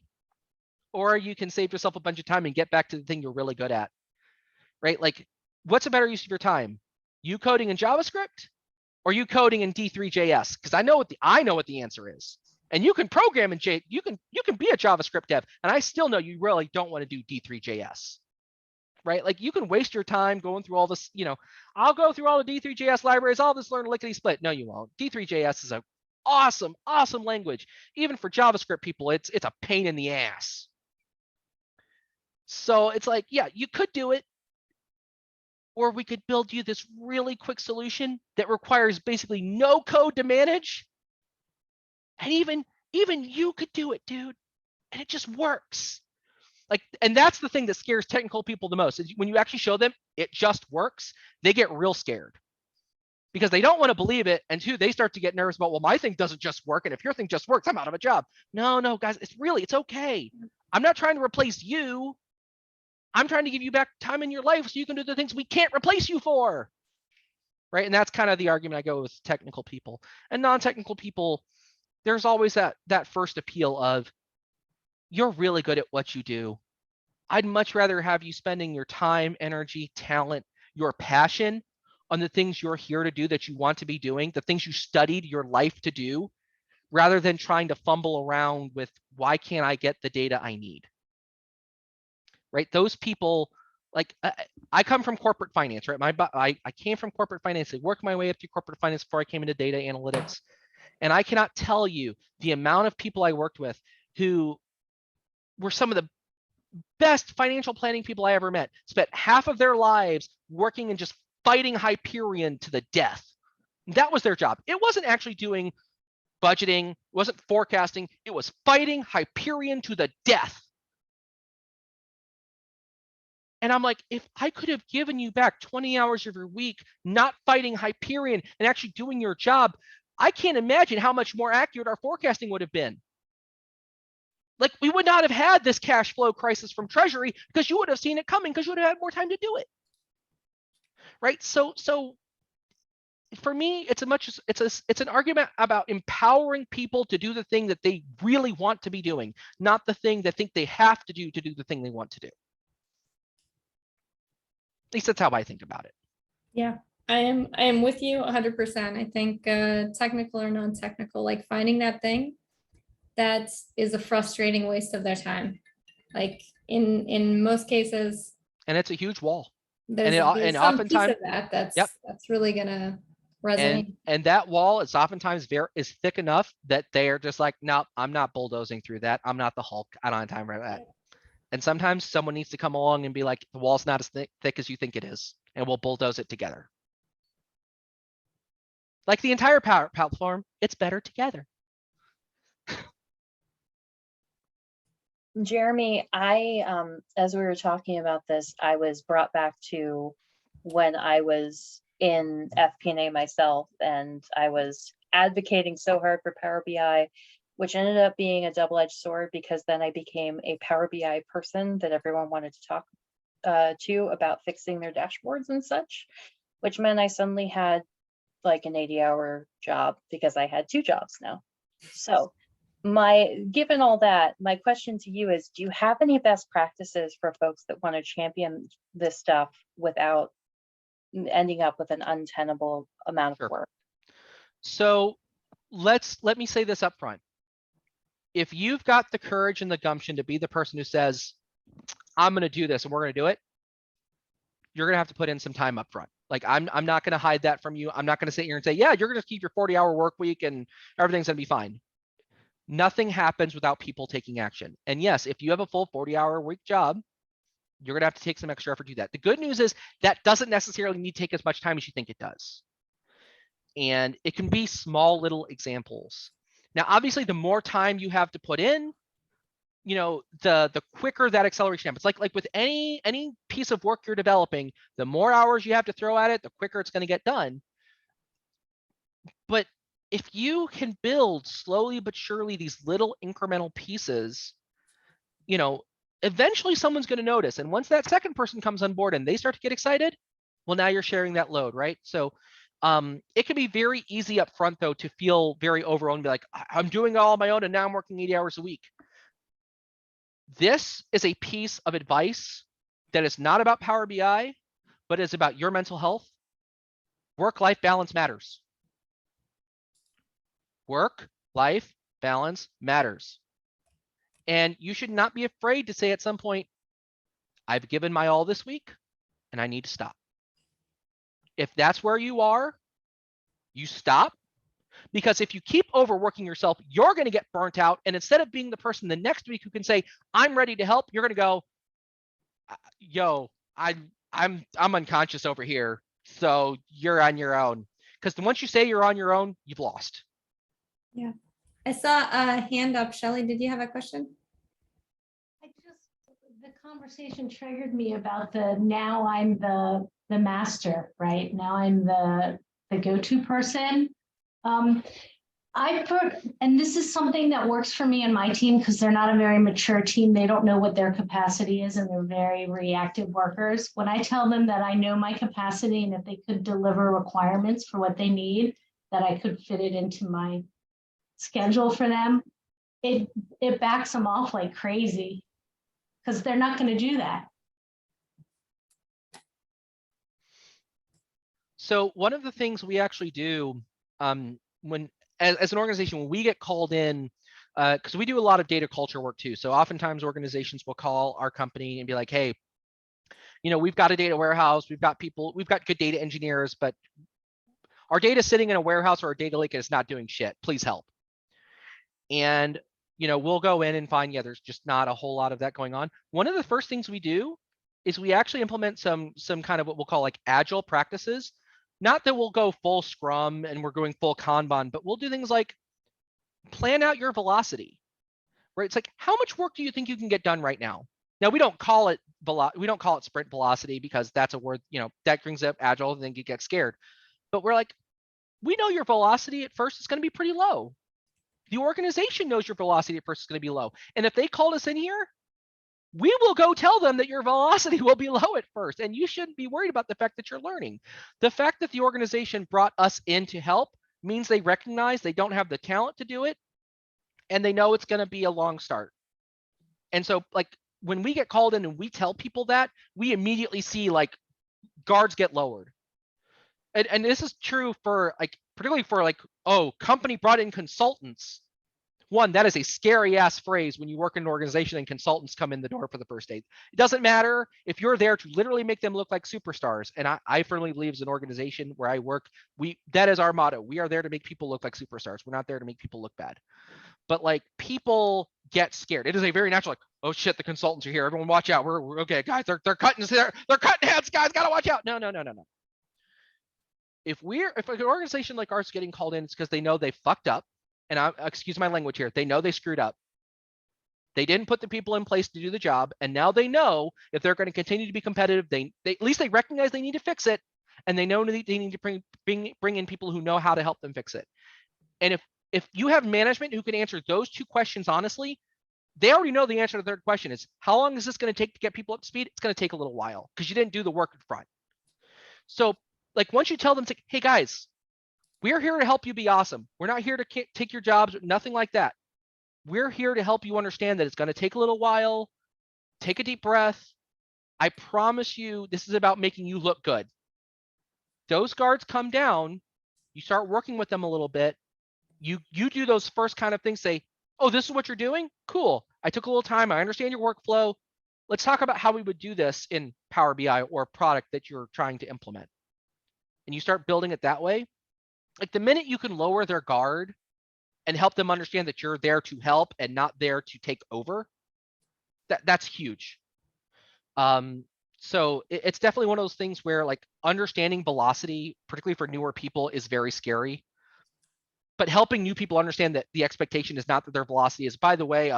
Or you can save yourself a bunch of time and get back to the thing you're really good at, right? Like, what's a better use of your time? You coding in JavaScript or you coding in D3JS? Because I know what the answer is. And you can program in you can be a JavaScript dev, and I still know you really don't want to do D3JS. Right? Like, you can waste your time going through all this, I'll go through all the D3JS libraries, all this learn lickety split. No, you won't. D3JS is a awesome language. Even for JavaScript people, it's a pain in the ass. So it's like, yeah, you could do it, or we could build you this really quick solution that requires basically no code to manage. And even you could do it, dude. And it just works. Like, and that's the thing that scares technical people the most, is when you actually show them it just works, they get real scared because they don't want to believe it. And two, they start to get nervous about, well, my thing doesn't just work. And if your thing just works, I'm out of a job. No, guys, it's okay. I'm not trying to replace you. I'm trying to give you back time in your life so you can do the things we can't replace you for. Right. And that's kind of the argument I go with technical people. And non-technical people, there's always that first appeal of, you're really good at what you do. I'd much rather have you spending your time, energy, talent, your passion on the things you're here to do, that you want to be doing, the things you studied your life to do, rather than trying to fumble around with, why can't I get the data I need? Right? Those people, like, I come from corporate finance, right? I came from corporate finance. I worked my way up through corporate finance before I came into data analytics. And I cannot tell you the amount of people I worked with who were some of the best financial planning people I ever met, spent half of their lives working and just fighting Hyperion to the death. That was their job. It wasn't actually doing budgeting, wasn't forecasting. It was fighting Hyperion to the death. And I'm like, if I could have given you back 20 hours of your week, not fighting Hyperion and actually doing your job, I can't imagine how much more accurate our forecasting would have been. Like, we would not have had this cash flow crisis from Treasury because you would have seen it coming because you would have had more time to do it. Right? So for me, it's an argument about empowering people to do the thing that they really want to be doing, not the thing they think they have to do the thing they want to do. At least that's how I think about it. Yeah, I am with you 100%. I think technical or non-technical, like finding that thing that is a frustrating waste of their time. Like in most cases, And it's a huge wall. there's and some piece oftentimes, of that that's yep. that's really gonna resonate. And that wall is oftentimes is thick enough that they are just like, no, I'm not bulldozing through that. I'm not the Hulk. I don't have time for that. And sometimes someone needs to come along and be like, the wall's not as thick as you think it is, and we'll bulldoze it together. Like the entire power platform, it's better together. Jeremy, as we were talking about this, I was brought back to when I was in FP&A myself, and I was advocating so hard for Power BI, which ended up being a double-edged sword, because then I became a Power BI person that everyone wanted to talk to about fixing their dashboards and such, which meant I suddenly had like an 80-hour job because I had 2 jobs now. So given all that, my question to you is, do you have any best practices for folks that want to champion this stuff without ending up with an untenable amount of work? So let me say this up front. If you've got the courage and the gumption to be the person who says, I'm going to do this and we're going to do it, you're going to have to put in some time up front. Like, I'm not going to hide that from you. I'm not going to sit here and say, yeah, you're going to keep your 40-hour work week and everything's going to be fine. Nothing happens without people taking action. And yes, if you have a full 40-hour week job, you're going to have to take some extra effort to do that. The good news is that doesn't necessarily need to take as much time as you think it does. And it can be small little examples. Now, obviously, the more time you have to put in, you know, the quicker that acceleration happens. Like with any piece of work you're developing, the more hours you have to throw at it, the quicker it's going to get done. But if you can build slowly but surely these little incremental pieces, you know, eventually someone's going to notice. And once that second person comes on board and they start to get excited, well, now you're sharing that load, right? So it can be very easy up front, though, to feel very overwhelmed and be like, I'm doing it all on my own and now I'm working 80 hours a week. This is a piece of advice that is not about Power BI, but is about your mental health. Work-life balance matters. Work-life balance matters. And you should not be afraid to say at some point, I've given my all this week and I need to stop. If that's where you are, you stop. Because if you keep overworking yourself, you're going to get burnt out. And instead of being the person the next week who can say, I'm ready to help, you're going to go, yo, I'm unconscious over here. So you're on your own. Because once you say you're on your own, you've lost. Yeah. I saw a hand up. Shelley, did you have a question? The conversation triggered me about now I'm the master, right? Now I'm the go-to person. And this is something that works for me and my team because they're not a very mature team. They don't know what their capacity is and they're very reactive workers. When I tell them that I know my capacity and if they could deliver requirements for what they need, that I could fit it into my schedule for them, it backs them off like crazy because they're not going to do that. So one of the things we actually do as an organization, when we get called in, because we do a lot of data culture work too. So oftentimes organizations will call our company and be like, hey, you know, we've got a data warehouse, we've got good data engineers, but our data sitting in a warehouse or a data lake is not doing shit. Please help. And, you know, we'll go in and find, yeah, there's just not a whole lot of that going on. One of the first things we do is we actually implement some kind of what we'll call like agile practices Not that we'll go full Scrum and we're going full Kanban, but we'll do things like plan out your velocity, right? It's like, how much work do you think you can get done right now? Now we don't call it sprint velocity because that's a word, that brings up agile and then you get scared. But we're like, we know your velocity at first is going to be pretty low. The organization knows your velocity at first is going to be low. And if they called us in here, we will go tell them that your velocity will be low at first. And you shouldn't be worried about the fact that you're learning. The fact that the organization brought us in to help means they recognize they don't have the talent to do it. And they know it's going to be a long start. And so like when we get called in and we tell people that, we immediately see like guards get lowered. And this is true for like, particularly for like, oh, company brought in consultants. One, that is a scary ass phrase when you work in an organization and consultants come in the door for the first day. It doesn't matter if you're there to literally make them look like superstars. And I firmly believe as an organization where I work, that is our motto. We are there to make people look like superstars. We're not there to make people look bad. But like people get scared. It is a very natural, like, oh shit, the consultants are here. Everyone watch out. We're okay, guys. They're cutting heads, guys. Gotta watch out. No. If an organization like ours is getting called in, it's because they know they fucked up. And excuse my language here, they know they screwed up. They didn't put the people in place to do the job. And now they know if they're going to continue to be competitive, they at least they recognize they need to fix it. And they know they need to bring in people who know how to help them fix it. And if you have management who can answer those two questions honestly, they already know the answer to the third question is, how long is this going to take to get people up to speed? It's going to take a little while because you didn't do the work in front. So like once you tell them, hey guys, we're here to help you be awesome. We're not here to take your jobs, nothing like that. We're here to help you understand that it's going to take a little while. Take a deep breath. I promise you, this is about making you look good. Those guards come down. You start working with them a little bit. You do those first kind of things. Say, oh, this is what you're doing? Cool. I took a little time. I understand your workflow. Let's talk about how we would do this in Power BI or a product that you're trying to implement. And you start building it that way. Like the minute you can lower their guard and help them understand that you're there to help and not there to take over, that's huge. So it's definitely one of those things where like understanding velocity, particularly for newer people, is very scary. But helping new people understand that the expectation is not that their velocity is, by the way,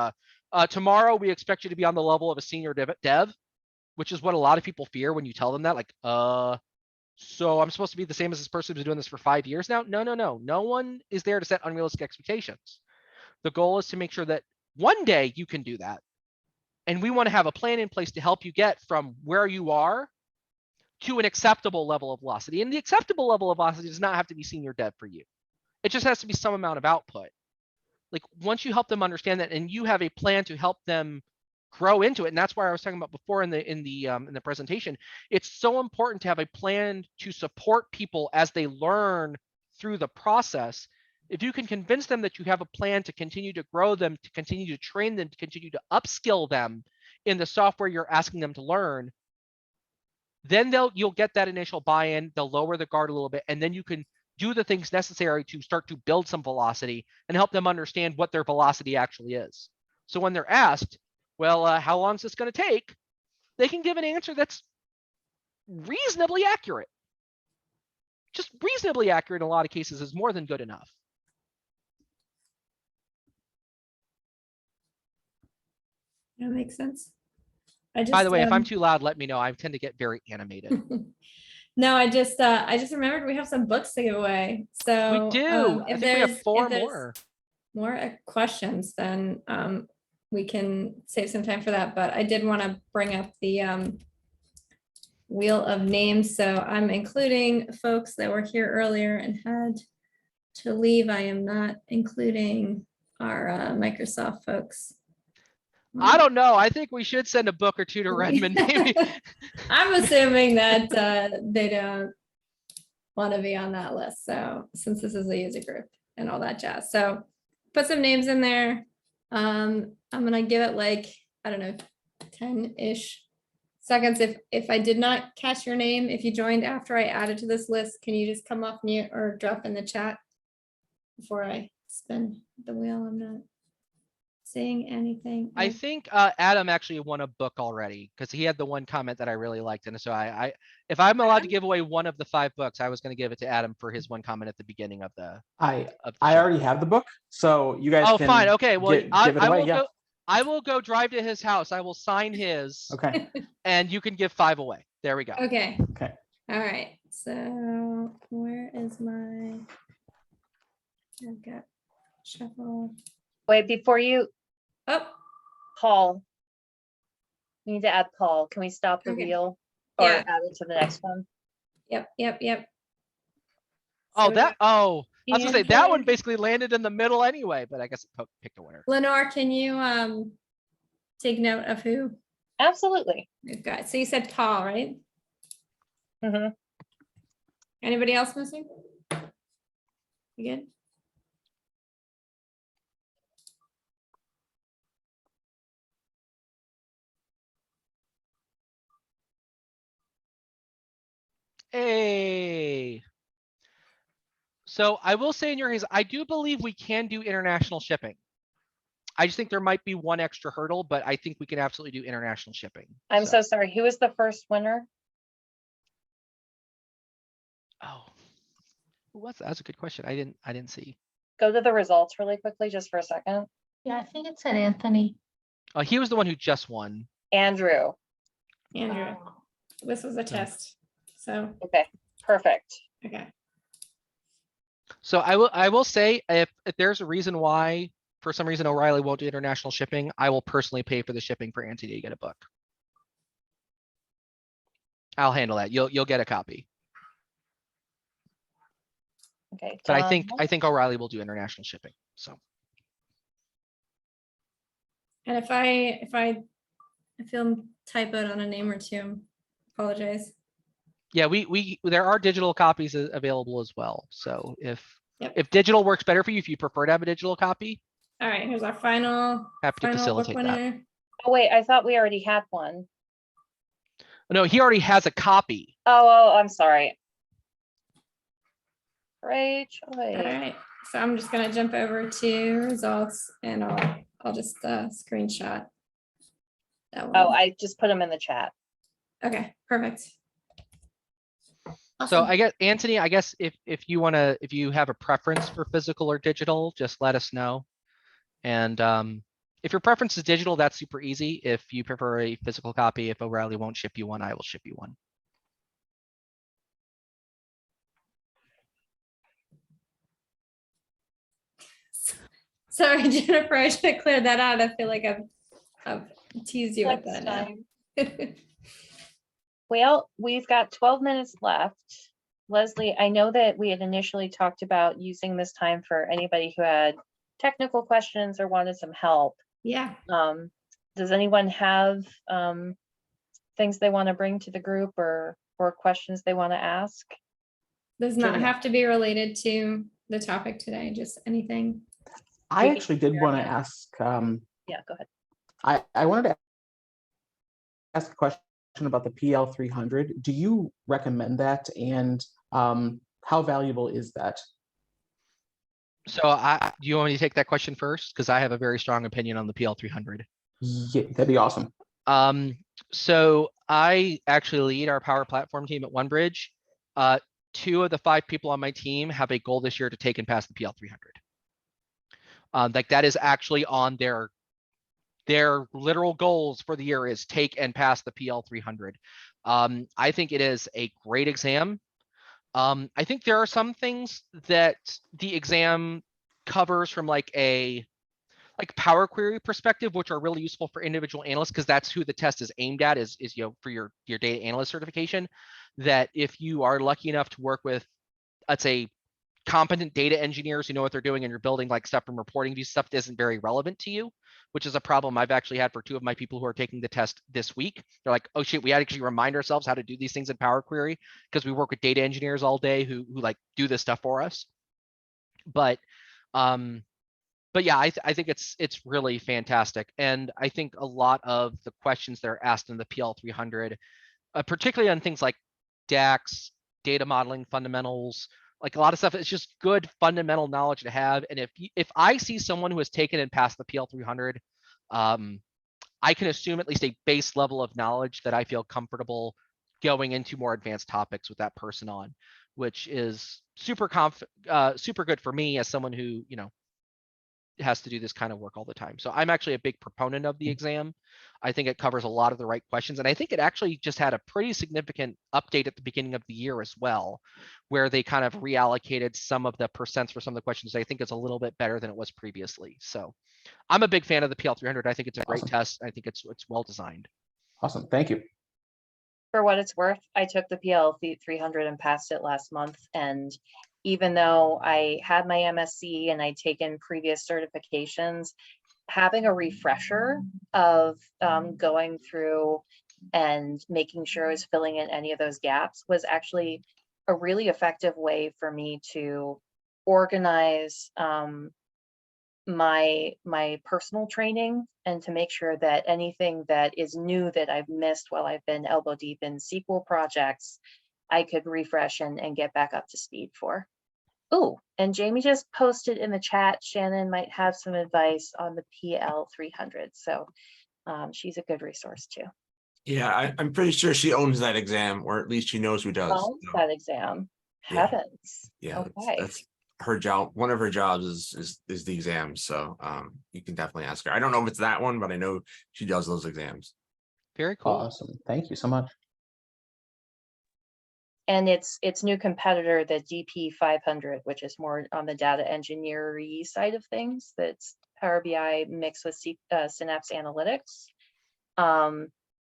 tomorrow we expect you to be on the level of a senior dev, which is what a lot of people fear when you tell them that, like, so I'm supposed to be the same as this person who's been doing this for 5 years now? No. No one is there to set unrealistic expectations. The goal is to make sure that one day you can do that. And we want to have a plan in place to help you get from where you are to an acceptable level of velocity. And the acceptable level of velocity does not have to be senior dev for you. It just has to be some amount of output. Like once you help them understand that and you have a plan to help them grow into it, and that's why I was talking about before in the presentation, it's so important to have a plan to support people as they learn through the process. If you can convince them that you have a plan to continue to grow them, to continue to train them, to continue to upskill them in the software you're asking them to learn, then you'll get that initial buy-in, they'll lower the guard a little bit, and then you can do the things necessary to start to build some velocity and help them understand what their velocity actually is. So when they're asked, well, how long is this going to take? They can give an answer that's reasonably accurate. Just reasonably accurate in a lot of cases is more than good enough. That makes sense. By the way, if I'm too loud, let me know. I tend to get very animated. No, I just remembered we have some books to give away. So we do. I think we have four more questions, then we can save some time for that. But I did want to bring up the wheel of names. So I'm including folks that were here earlier and had to leave. I am not including our Microsoft folks. I don't know. I think we should send a book or two to Redmond. Maybe. I'm assuming that they don't want to be on that list. So since this is a user group and all that jazz. So put some names in there. I'm going to give it like, I don't know, 10-ish seconds. If I did not catch your name, if you joined after I added to this list, can you just come off mute or drop in the chat before I spin the wheel? I'm not seeing anything. I think Adam actually won a book already because he had the one comment that I really liked. And so if I'm allowed to give away one of the 5 books, I was going to give it to Adam for his one comment at the beginning of the I show. already have the book, so you guys Oh, can fine. Okay. Well, give it I away. will Yeah. go. I will go drive to his house. I will sign his, Okay. and you can give 5 away. There we go. Okay. Okay. All right. So where is my? I've got shuffle. Wait, before you, Oh, Paul. We need to add Paul. Can we stop the Okay. reel or Yeah. add it to the next one? yep. Oh, So that. Oh, I was gonna say that one Andrew- basically landed in the middle anyway, but I guess it picked a winner. Lenore, can you take note of who Absolutely. we've got? So you said Paul, right? hmm Anybody else missing? You good? Hey. So I will say in your case, I do believe we can do international shipping. I just think there might be one extra hurdle, but I think we can absolutely do international shipping. I'm so sorry. Who was the first winner? Oh, who was that? That's a good question. I didn't see. Go to the results really quickly, just for a second. Yeah, I think it said Anthony. He was the one who just won. Andrew. Andrew, this was a test. So, Okay, perfect. okay. So I will say if there's a reason why for some reason O'Reilly won't do international shipping, I will personally pay for the shipping for Anthony to get a book. I'll handle that. You'll get a copy. Okay. But Tom. I think O'Reilly will do international shipping. So And if I feel typoed on a name or two, apologize. yeah, there are digital copies available as well. So Yep. if digital works better for you, if you prefer to have a digital copy, All right, here's our final happy to book facilitate that. winner. Oh, wait, I thought we already had one. No, he already has a copy. Oh, I'm sorry. Great All choice. right, so I'm just gonna jump over to results and I'll just screenshot that one. Oh, I just put them in the chat. Okay, perfect. So Awesome. I guess Anthony, I guess if you have a preference for physical or digital, just let us know. And if your preference is digital, that's super easy. If you prefer a physical copy, if O'Reilly won't ship you one, I will ship you one. Sorry, Jennifer, I should have cleared that out. I feel like I've teased you with Next that now. time. Well, we've got 12 minutes left. Leslie, I know that we had initially talked about using this time for anybody who had technical questions or wanted some help. Yeah, Does anyone have things they want to bring to the group or questions they want to ask? does not Jenny. have to be related to the topic today, just anything. I We can actually did share want to it. ask. Yeah, go ahead. I wanted to ask a question about the PL300. Do you recommend that, and how valuable is that? So do you want me to take that question first? Because I have a very strong opinion on the PL300. Yeah, that'd be awesome. So I actually lead our power platform team at Onebridge. 2 of the 5 people on my team have a goal this year to take and pass the PL300. Like that is actually on their literal goals for the year is take and pass the PL300. I think it is a great exam. I think there are some things that the exam covers from like a Power Query perspective, which are really useful for individual analysts, because that's who the test is aimed at is for your data analyst certification. That if you are lucky enough to work with, let's say, competent data engineers who know what they're doing and you're building like stuff from reporting view, stuff isn't very relevant to you, which is a problem I've actually had for 2 of my people who are taking the test this week. They're like, oh shit, we actually remind ourselves how to do these things in Power Query because we work with data engineers all day who like do this stuff for us. But yeah, I think it's really fantastic. And I think a lot of the questions that are asked in the PL300, particularly on things like DAX, data modeling fundamentals, Like a lot of stuff, it's just good fundamental knowledge to have. And if I see someone who has taken and passed the PL 300, I can assume at least a base level of knowledge that I feel comfortable going into more advanced topics with that person on, which is super good for me as someone who, has to do this kind of work all the time. So I'm actually a big proponent of the exam. I think it covers a lot of the right questions. And I think it actually just had a pretty significant update at the beginning of the year as well, where they kind of reallocated some of the percents for some of the questions. I think it's a little bit better than it was previously. So I'm a big fan of the PL 300. I think it's a great Awesome. test. I think it's well designed. Awesome. Thank you. For what it's worth, I took the PL 300 and passed it last month. And even though I had my MSc and I'd taken previous certifications, having a refresher of going through and making sure I was filling in any of those gaps was actually a really effective way for me to organize my personal training and to make sure that anything that is new that I've missed while I've been elbow deep in SQL projects, I could refresh and get back up to speed for. Oh, and Jamie just posted in the chat, Shannon might have some advice on the PL 300. So she's a good resource too. Yeah, I'm pretty sure she owns that exam, or at least she knows who does. Owns that exam. Yeah. Heavens. Yeah, Okay. that's her job. One of her jobs is the exam. So you can definitely ask her. I don't know if it's that one, but I know she does those exams. Very cool. Awesome. Thank you so much. And its new competitor, the DP 500, which is more on the data engineering side of things, that's Power BI mixed with Synapse Analytics,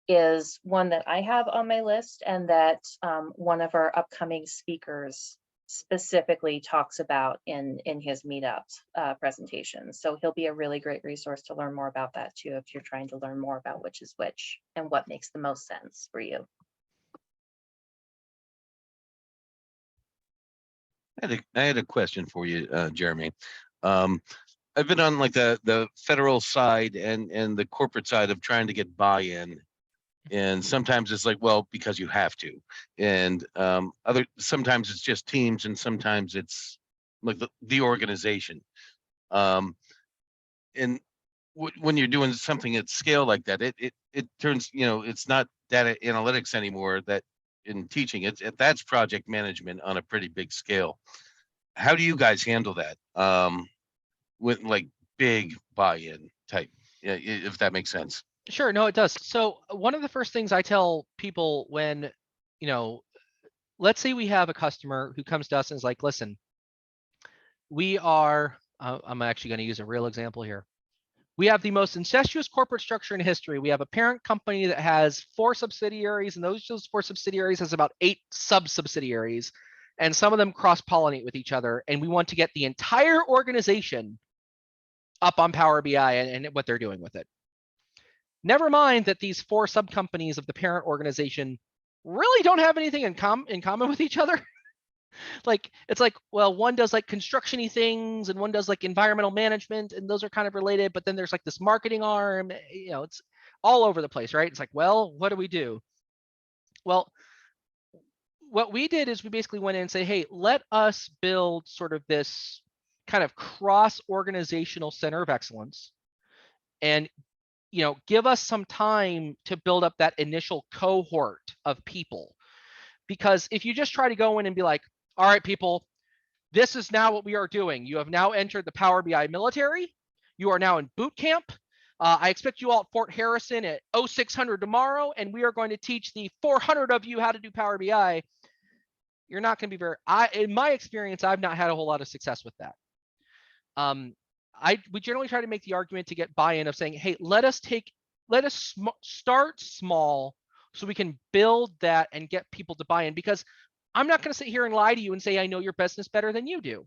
is one that I have on my list, and that one of our upcoming speakers specifically talks about in his meetups presentation. So he'll be a really great resource to learn more about that too, if you're trying to learn more about which is which and what makes the most sense for you. I had a question for you, Jeremy. I've been on like the federal side and the corporate side of trying to get buy-in, and sometimes it's like, well, because you have to, and sometimes it's just teams, and sometimes it's like the organization. And when you're doing something at scale like that, it turns, it's not data analytics anymore. That in teaching that's project management on a pretty big scale. How do you guys handle that with like big buy-in type, if that makes sense? Sure, no, it does. So one of the first things I tell people when, let's say we have a customer who comes to us and is like, listen, we are, I'm actually going to use a real example here. We have the most incestuous corporate structure in history. We have a parent company that has 4 subsidiaries, and those 4 subsidiaries has about 8 sub-subsidiaries, and some of them cross-pollinate with each other. And we want to get the entire organization up on Power BI and what they're doing with it. Never mind that these 4 sub-companies of the parent organization really don't have anything in common with each other. Like, it's like, well, one does like construction-y things and one does like environmental management, and those are kind of related, but then there's like this marketing arm, it's all over the place, right? It's like, well, what do we do? Well, what we did is we basically went in and say, hey, let us build sort of this kind of cross-organizational center of excellence, and give us some time to build up that initial cohort of people. Because if you just try to go in and be like, all right, people, this is now what we are doing. You have now entered the Power BI military. You are now in boot camp. I expect you all at Fort Harrison at 0600 tomorrow, and we are going to teach the 400 of you how to do Power BI. You're not going to be in my experience, I've not had a whole lot of success with that. We generally try to make the argument to get buy-in of saying, hey, let us start small so we can build that and get people to buy in, because I'm not going to sit here and lie to you and say I know your business better than you do.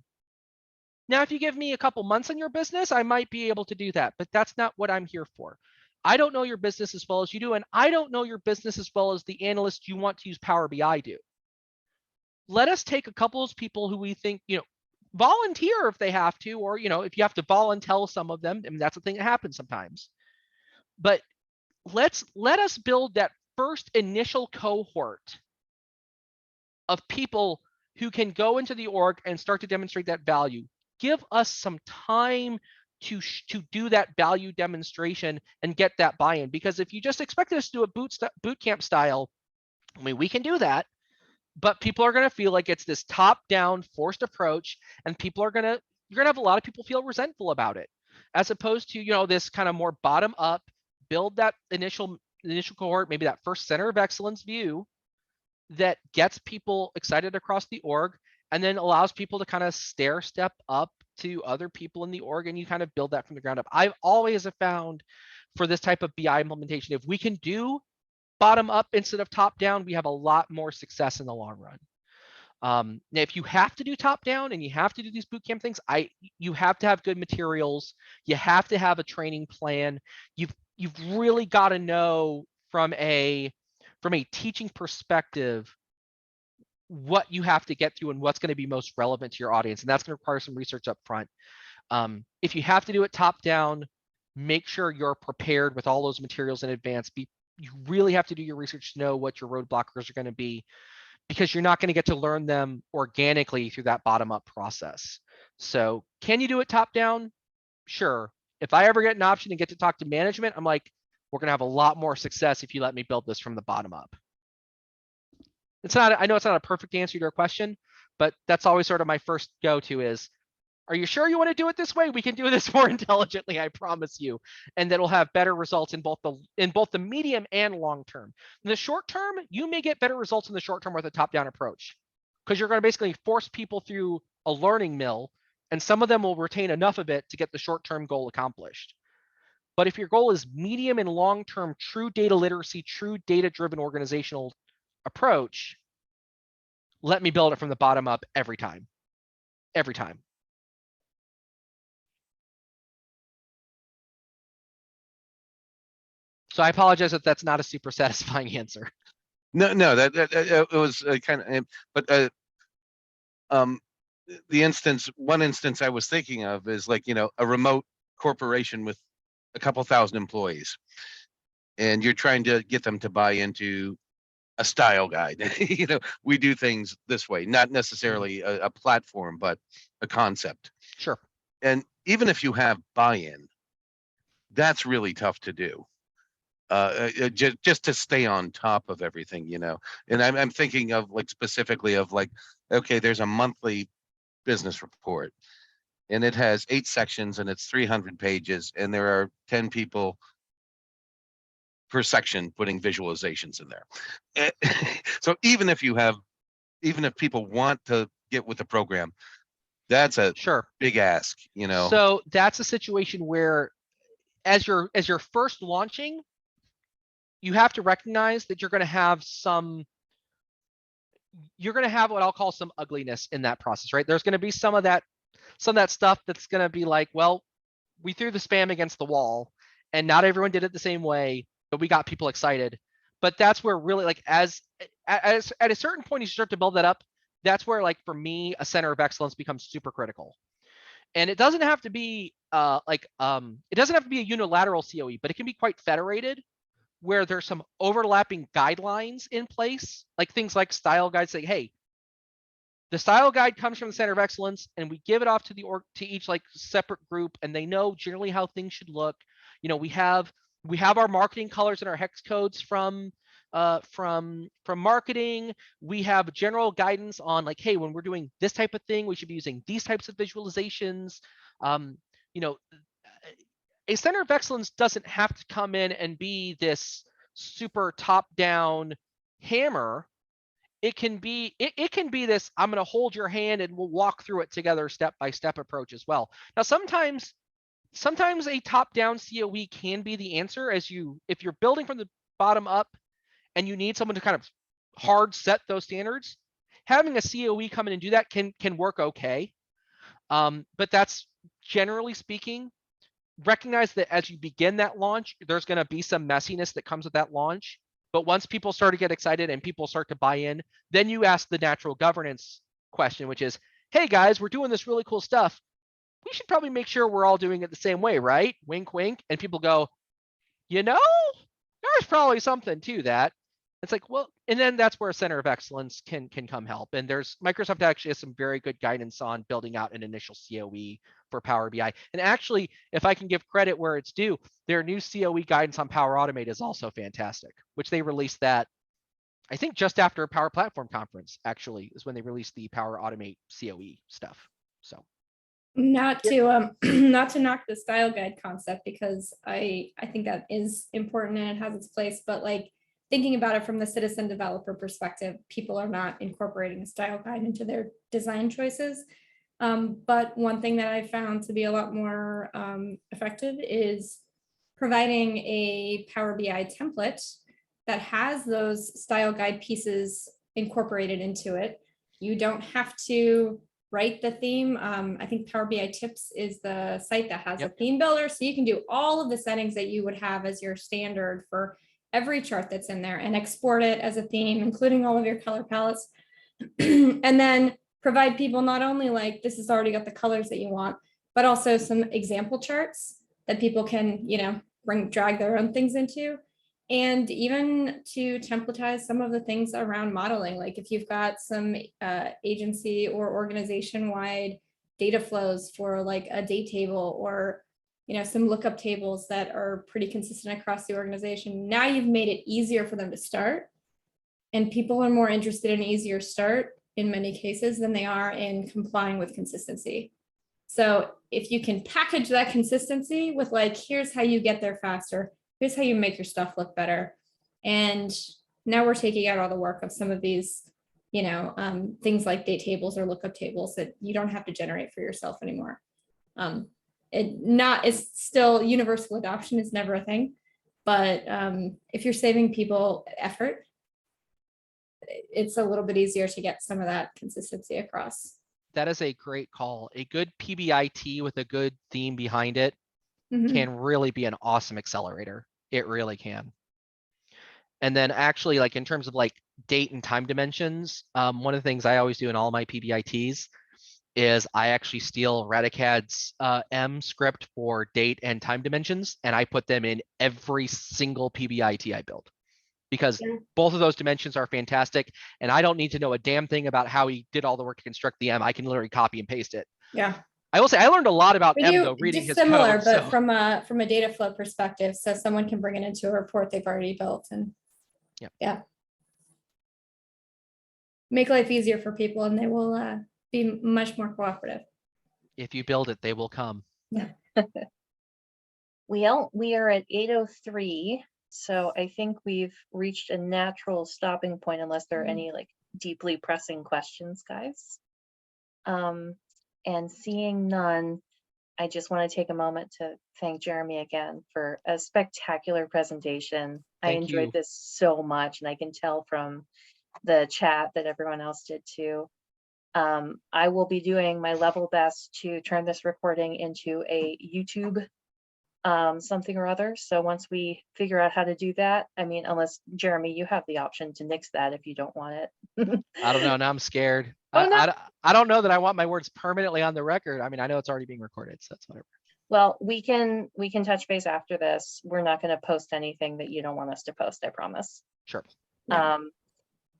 Now, if you give me a couple months on your business, I might be able to do that, but that's not what I'm here for. I don't know your business as well as you do, and I don't know your business as well as the analysts you want to use Power BI do. Let us take a couple of people who we think, volunteer if they have to, or, if you have to volunteer some of them, I mean, that's a thing that happens sometimes. But let us build that first initial cohort of people who can go into the org and start to demonstrate that value. Give us some time to do that value demonstration and get that buy-in. Because if you just expected us to do a boot camp style, I mean, we can do that, but people are going to feel like it's this top-down forced approach, and you're going to have a lot of people feel resentful about it, as opposed to, you know, this kind of more bottom-up, build that initial cohort, maybe that first center of excellence view that gets people excited across the org, and then allows people to kind of step up to other people in the org, and you kind of build that from the ground up. I've always found for this type of BI implementation, if we can do bottom up instead of top down, we have a lot more success in the long run. Now, if you have to do top down and you have to do these bootcamp things, you have to have good materials. You have to have a training plan. You've really got to know from a teaching perspective what you have to get through and what's going to be most relevant to your audience, and that's going to require some research up front. If you have to do it top down, make sure you're prepared with all those materials in advance. You really have to do your research to know what your roadblockers are going to be, because you're not going to get to learn them organically through that bottom-up process. So can you do it top down? Sure. If I ever get an option to get to talk to management, I'm like, we're going to have a lot more success if you let me build this from the bottom up. I know it's not a perfect answer to your question, but that's always sort of my first go-to is, are you sure you want to do it this way? We can do this more intelligently, I promise you. And that'll have better results in both the medium and long term. In the short term, you may get better results in the short term with a top-down approach, because you're going to basically force people through a learning mill, and some of them will retain enough of it to get the short-term goal accomplished. But if your goal is medium and long-term, true data literacy, true data-driven organizational approach, let me build it from the bottom up every time. Every time. So I apologize if that's not a super satisfying answer. No, that it was kind of, but one instance I was thinking of is like, you know, a remote corporation with a couple thousand employees, and you're trying to get them to buy into a style guide. You know, we do things this way, not necessarily a platform, but a concept. Sure. And even if you have buy-in, that's really tough to do. Just to stay on top of everything, you know. And I'm thinking of like specifically of like, okay, there's a monthly business report, and it has 8 sections, and it's 300 pages, and there are 10 people per section putting visualizations in there. So even if people want to get with the program, that's a big ask, you know. So that's a situation where, as you're first launching, you have to recognize that you're going to have what I'll call some ugliness in that process, right? There's going to be some of that stuff that's going to be like, well, we threw the spam against the wall, and not everyone did it the same way, but we got people excited. But that's where really, like, at a certain point, you start to build that up. That's where, like, for me, a center of excellence becomes super critical. And it doesn't have to be it doesn't have to be a unilateral COE, but it can be quite federated, where there's some overlapping guidelines in place, like things like style guides saying, hey, the style guide comes from the center of excellence, and we give it off to each like separate group, and they know generally how things should look. You know, we have our marketing colors and our hex codes from marketing. We have general guidance on like, hey, when we're doing this type of thing, we should be using these types of visualizations. You know, a center of excellence doesn't have to come in and be this super top-down hammer. It can be this, I'm going to hold your hand and we'll walk through it together step-by-step approach as well. Now, sometimes a top-down COE can be the answer, if you're building from the bottom up and you need someone to kind of hard set those standards. Having a COE come in and do that can work okay. But that's, generally speaking, recognize that as you begin that launch, there's going to be some messiness that comes with that launch. But once people start to get excited and people start to buy in, then you ask the natural governance question, which is, hey guys, we're doing this really cool stuff. We should probably make sure we're all doing it the same way, right? Wink, wink. And people go, you know, there's probably something to that. It's like, well, and then that's where a center of excellence can come help. And there's Microsoft actually has some very good guidance on building out an initial COE for Power BI. And actually, if I can give credit where it's due, their new COE guidance on Power Automate is also fantastic, which they released that, I think just after Power Platform Conference, actually, is when they released the Power Automate COE stuff. So Not to not to knock the style guide concept, because I think that is important and it has its place, but like thinking about it from the citizen developer perspective, people are not incorporating a style guide into their design choices. But one thing that I found to be a lot more effective is providing a Power BI template that has those style guide pieces incorporated into it. You don't have to write the theme. I think Power BI Tips is the site that has a theme builder. So you can do all of the settings that you would have as your standard for every chart that's in there and export it as a theme, including all of your color palettes. And then provide people not only like, this has already got the colors that you want, but also some example charts that people can, drag their own things into. And even to templatize some of the things around modeling, like if you've got some agency or organization-wide data flows for like a date table, or some lookup tables that are pretty consistent across the organization. Now you've made it easier for them to start, and people are more interested in easier start in many cases than they are in complying with consistency. So if you can package that consistency with like, here's how you get there faster, here's how you make your stuff look better. And now we're taking out all the work of some of these, things like date tables or lookup tables that you don't have to generate for yourself anymore. It's still universal adoption is never a thing, but if you're saving people effort, it's a little bit easier to get some of that consistency across. that is a great call. A good PBIT with a good theme behind it Mhm. can really be an awesome accelerator. It really can. And then actually, like in terms of like date and time dimensions, one of the things I always do in all my PBITs is I actually steal Radicad's M script for date and time dimensions, and I put them in every single PBIT I build, because both of those dimensions are fantastic, and I don't need to know a damn thing about how he did all the work to construct the M. I can literally copy and paste it. Yeah. I will say I learned a lot about We M do though reading his similar, code. but So. from a data flow perspective, so someone can bring it into a report they've already built, and yeah, make life easier for people, and they will be much more cooperative. If you build it, they will come. We are at 8:03, so I think we've reached a natural stopping point, unless there are any like deeply pressing questions, guys. And seeing none, I just want to take a moment to thank Jeremy again for a spectacular presentation. I Thank enjoyed you. this so much, and I can tell from the chat that everyone else did too. I will be doing my level best to turn this recording into a YouTube something or other. So once we figure out how to do that, I mean, unless Jeremy, you have the option to nix that if you don't want it. I don't know. Now I'm scared. Oh, no. I don't know that I want my words permanently on the record. I mean, I know it's already being recorded, so that's whatever. Well, we can touch base after this. We're not going to post anything that you don't want us to post, I promise. Sure. Yeah.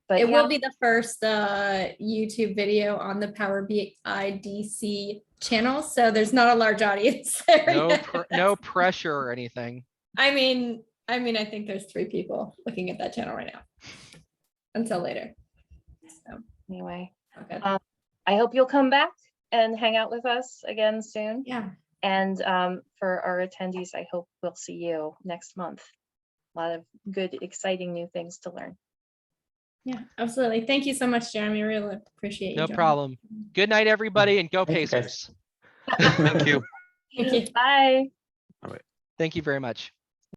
But It yeah, will be the first YouTube video on the Power BI DC channel, so there's not a large audience there. No pressure or anything. I mean, I think there's 3 people looking at that channel right now. Until later. So anyway, okay. I hope you'll come back and hang out with us again soon. Yeah. And for our attendees, I hope we'll see you next month. A lot of good, exciting new things to learn. Yeah, absolutely. Thank you so much, Jeremy. I really appreciate you. No joining. problem. Good night, everybody, and go Thank you, guys. Pacers. Thank you. Thank you. Bye. Thank you very much.